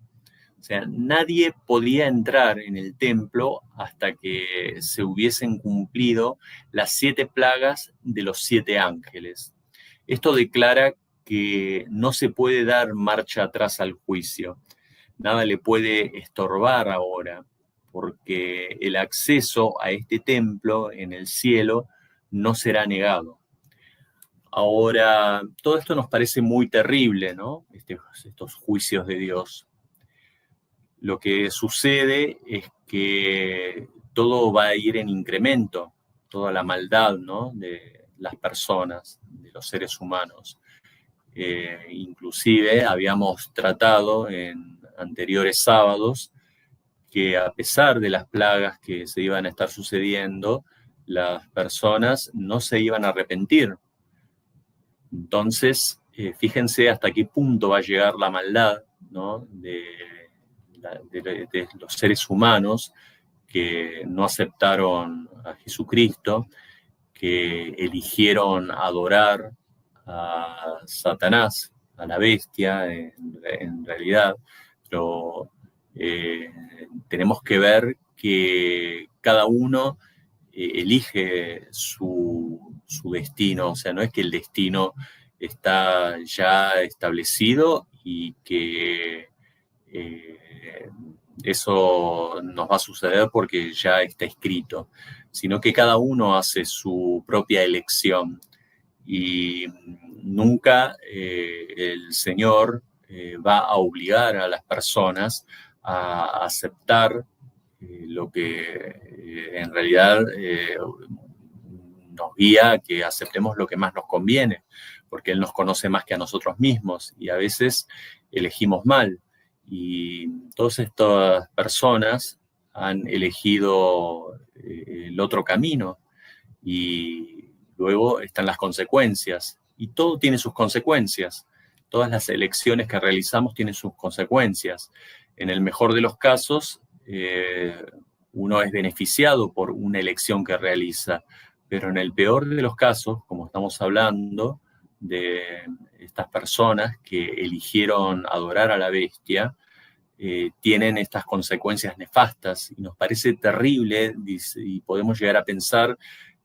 O sea, nadie podía entrar en el templo hasta que se hubiesen cumplido las 7 plagas de los 7 ángeles. Esto declara que no se puede dar marcha atrás al juicio. Nada le puede estorbar ahora, porque el acceso a este templo en el cielo no será negado. Ahora, todo esto nos parece muy terrible, ¿no? Estos juicios de Dios. Lo que sucede es que todo va a ir en incremento, toda la maldad, ¿no?, de las personas, de los seres humanos. Inclusive habíamos tratado en anteriores sábados que a pesar de las plagas que se iban a estar sucediendo, las personas no se iban a arrepentir. Entonces, fíjense hasta qué punto va a llegar la maldad, ¿no?, de los seres humanos que no aceptaron a Jesucristo, que eligieron adorar a Satanás, a la bestia, en realidad, pero tenemos que ver que cada uno elige su destino, o sea, no es que el destino está ya establecido y que eso nos va a suceder porque ya está escrito, sino que cada uno hace su propia elección y nunca el Señor va a obligar a las personas a aceptar lo que en realidad nos guía a que aceptemos lo que más nos conviene, porque Él nos conoce más que a nosotros mismos y a veces elegimos mal. Y todas estas personas han elegido el otro camino y luego están las consecuencias. Y todo tiene sus consecuencias. Todas las elecciones que realizamos tienen sus consecuencias. En el mejor de los casos, uno es beneficiado por una elección que realiza, pero en el peor de los casos, como estamos hablando de estas personas que eligieron adorar a la bestia, tienen estas consecuencias nefastas y nos parece terrible y podemos llegar a pensar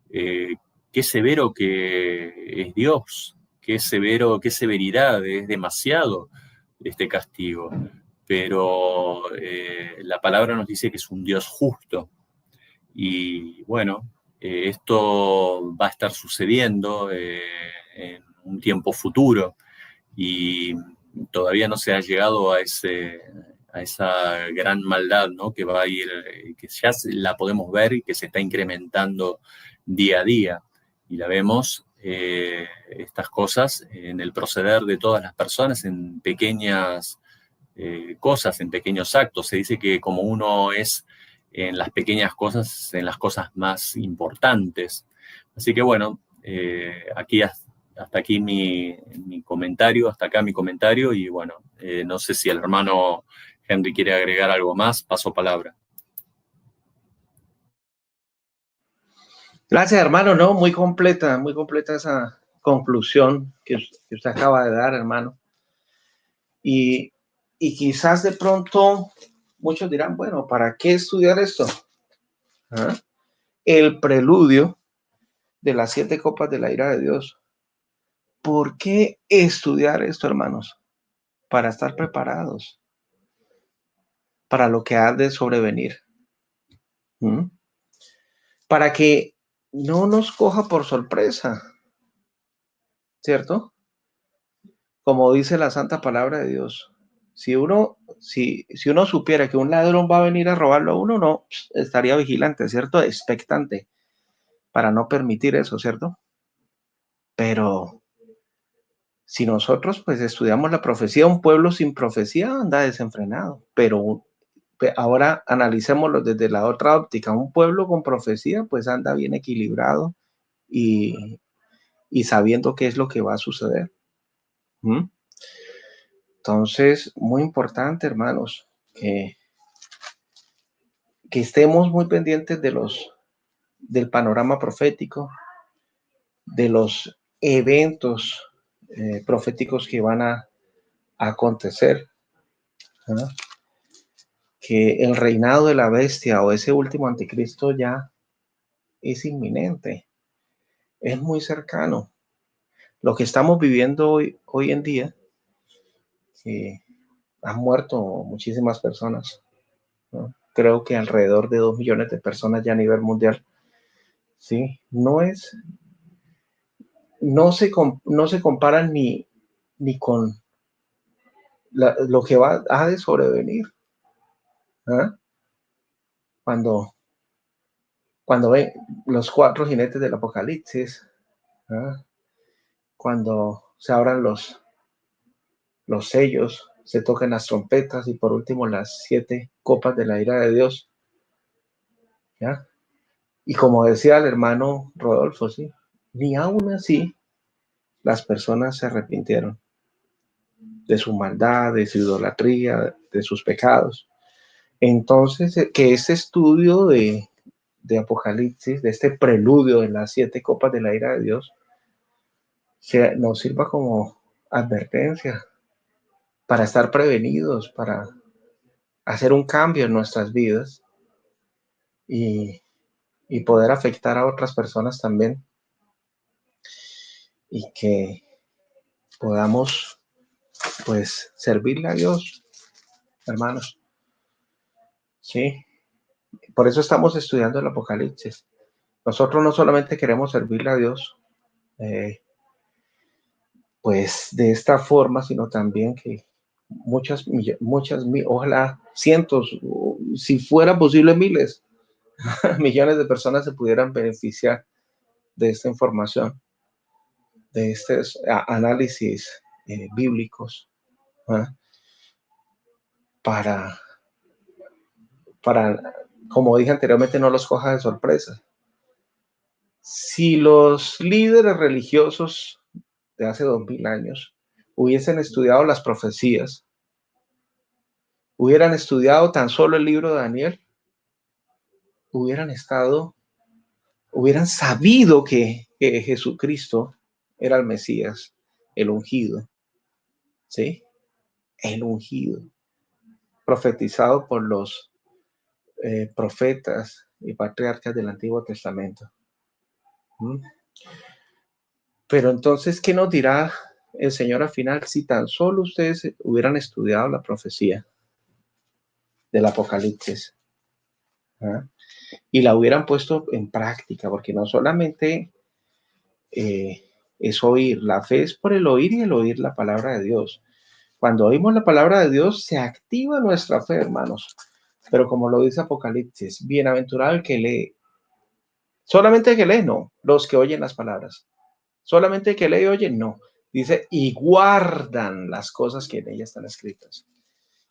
qué severo que es Dios, qué severo, qué severidad, es demasiado este castigo. Pero la palabra nos dice que es un Dios justo y bueno, esto va a estar sucediendo en un tiempo futuro y todavía no se ha llegado a esa gran maldad, ¿no?, que va a ir, que ya la podemos ver y que se está incrementando día a día. Y la vemos, estas cosas, en el proceder de todas las personas, en pequeñas cosas, en pequeños actos. Se dice que como uno es en las pequeñas cosas, en las cosas más importantes. Así que bueno, hasta aquí mi comentario, hasta acá mi comentario, y bueno, no sé si el hermano Henry quiere agregar algo más, paso palabra. Gracias, hermano, no, muy completa esa conclusión que usted acaba de dar, hermano. Y quizás de pronto muchos dirán, bueno, ¿para qué estudiar esto? ¿Ah? El preludio de las 7 copas de la ira de Dios. ¿Por qué estudiar esto, hermanos? Para estar preparados para lo que ha de sobrevenir. Para que no nos coja por sorpresa, ¿cierto? Como dice la santa palabra de Dios. Si uno supiera que un ladrón va a venir a robarlo a uno, no estaría vigilante, ¿cierto? Expectante, para no permitir eso, ¿cierto? Pero si nosotros pues estudiamos la profecía, un pueblo sin profecía anda desenfrenado, pero ahora analicémoslo desde la otra óptica. Un pueblo con profecía pues anda bien equilibrado y sabiendo qué es lo que va a suceder. Entonces, muy importante, hermanos, que estemos muy pendientes del panorama profético, de los eventos proféticos que van a acontecer, ¿verdad? Que el reinado de la bestia o ese último anticristo ya es inminente, es muy cercano. Lo que estamos viviendo hoy en día, que han muerto muchísimas personas, ¿no? Creo que alrededor de 2 millones de personas ya a nivel mundial, ¿sí? No se comparan ni con lo que ha de sobrevenir, ¿eh? Cuando ven los 4 jinetes del Apocalipsis, ¿eh? Cuando se abran los sellos, se toquen las trompetas y por último las 7 copas de la ira de Dios, ¿ya? Y como decía el hermano Rodolfo, ¿sí? Ni aún así las personas se arrepintieron de su maldad, de su idolatría, de sus pecados. Entonces, que este estudio de Apocalipsis, de este preludio de las 7 copas de la ira de Dios, nos sirva como advertencia para estar prevenidos, para hacer un cambio en nuestras vidas y poder afectar a otras personas también, y que podamos, pues, servirle a Dios, hermanos. Sí, por eso estamos estudiando el Apocalipsis. Nosotros no solamente queremos servirle a Dios, pues de esta forma, sino también que ojalá cientos, si fuera posible miles, millones de personas se pudieran beneficiar de esta información, de estos análisis bíblicos, ¿eh? para, como dije anteriormente, no los coja de sorpresa. Si los líderes religiosos de hace 2000 años hubiesen estudiado las profecías, hubieran estudiado tan solo el libro de Daniel, hubieran sabido que Jesucristo era el Mesías, el ungido, ¿sí? El ungido, profetizado por los profetas y patriarcas del Antiguo Testamento. Pero entonces, ¿qué nos dirá el Señor al final si tan solo ustedes hubieran estudiado la profecía del Apocalipsis, ¿eh? Y la hubieran puesto en práctica? Porque no solamente es oír, la fe es por el oír y el oír la palabra de Dios. Cuando oímos la palabra de Dios, se activa nuestra fe, hermanos. Pero como lo dice Apocalipsis, bienaventurado el que lee. Solamente el que lee, no. Los que oyen las palabras. Solamente el que lee y oye, no. Dice, y guardan las cosas que en ellas están escritas.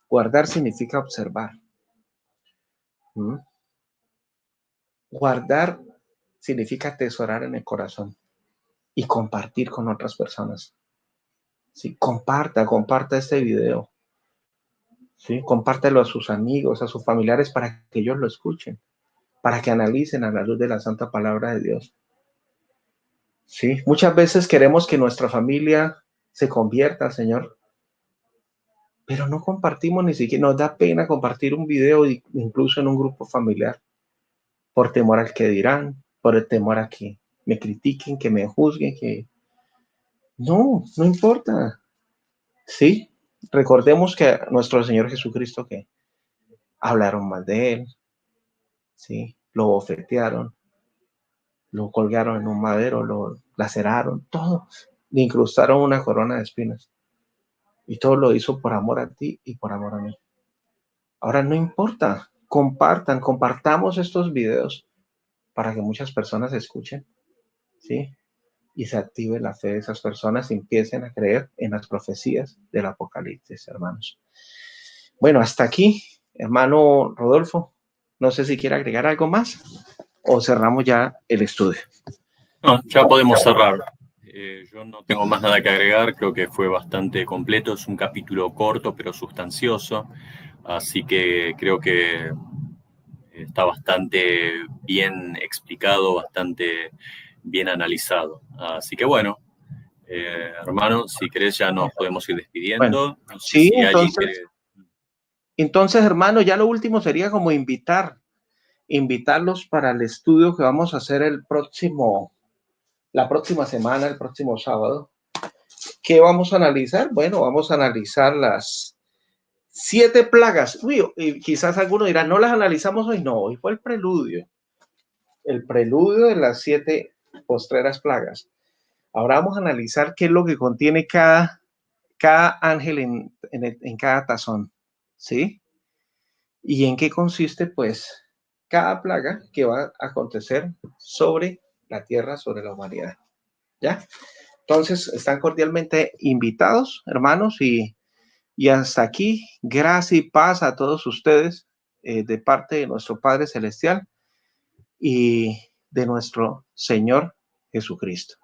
Guardar significa observar. Guardar significa atesorar en el corazón y compartir con otras personas. Sí, comparta este video. Sí, compártelo a sus amigos, a sus familiares, para que ellos lo escuchen, para que analicen a la luz de la santa palabra de Dios. Sí, muchas veces queremos que nuestra familia se convierta al Señor, pero no compartimos ni siquiera, nos da pena compartir un video, incluso en un grupo familiar, por temor al que dirán, por el temor a que me critiquen, que me juzguen, que no importa. Sí, recordemos que nuestro Señor Jesucristo, que hablaron mal de él, sí, lo bofetearon, lo colgaron en un madero, lo laceraron, todo, le incrustaron una corona de espinas, y todo lo hizo por amor a ti y por amor a mí. Ahora no importa, compartamos estos videos para que muchas personas escuchen, ¿sí? Y se active la fe de esas personas y empiecen a creer en las profecías del Apocalipsis, hermanos. Bueno, hasta aquí, hermano Rodolfo. No sé si quiere agregar algo más o cerramos ya el estudio. No, ya podemos cerrar. Yo no tengo más nada que agregar, creo que fue bastante completo, es un capítulo corto pero sustancioso, así que creo que está bastante bien explicado, bastante bien analizado. Así que bueno, hermano, si querés ya nos podemos ir Bueno, despidiendo. No sé sí, si alguien quiere... entonces, hermano, ya lo último sería como invitarlos para el estudio que vamos a hacer la próxima semana, el próximo sábado. ¿Qué vamos a analizar? Bueno, vamos a analizar las 7 plagas. Uy, y quizás alguno dirá, no las analizamos hoy. No, hoy fue el preludio de las 7 postreras plagas. Ahora vamos a analizar qué es lo que contiene cada ángel en cada tazón, ¿sí? Y en qué consiste, pues, cada plaga que va a acontecer sobre la tierra, sobre la humanidad, ¿ya? Entonces, están cordialmente invitados, hermanos, y hasta aquí, gracia y paz a todos ustedes de parte de nuestro Padre Celestial y de nuestro Señor Jesucristo.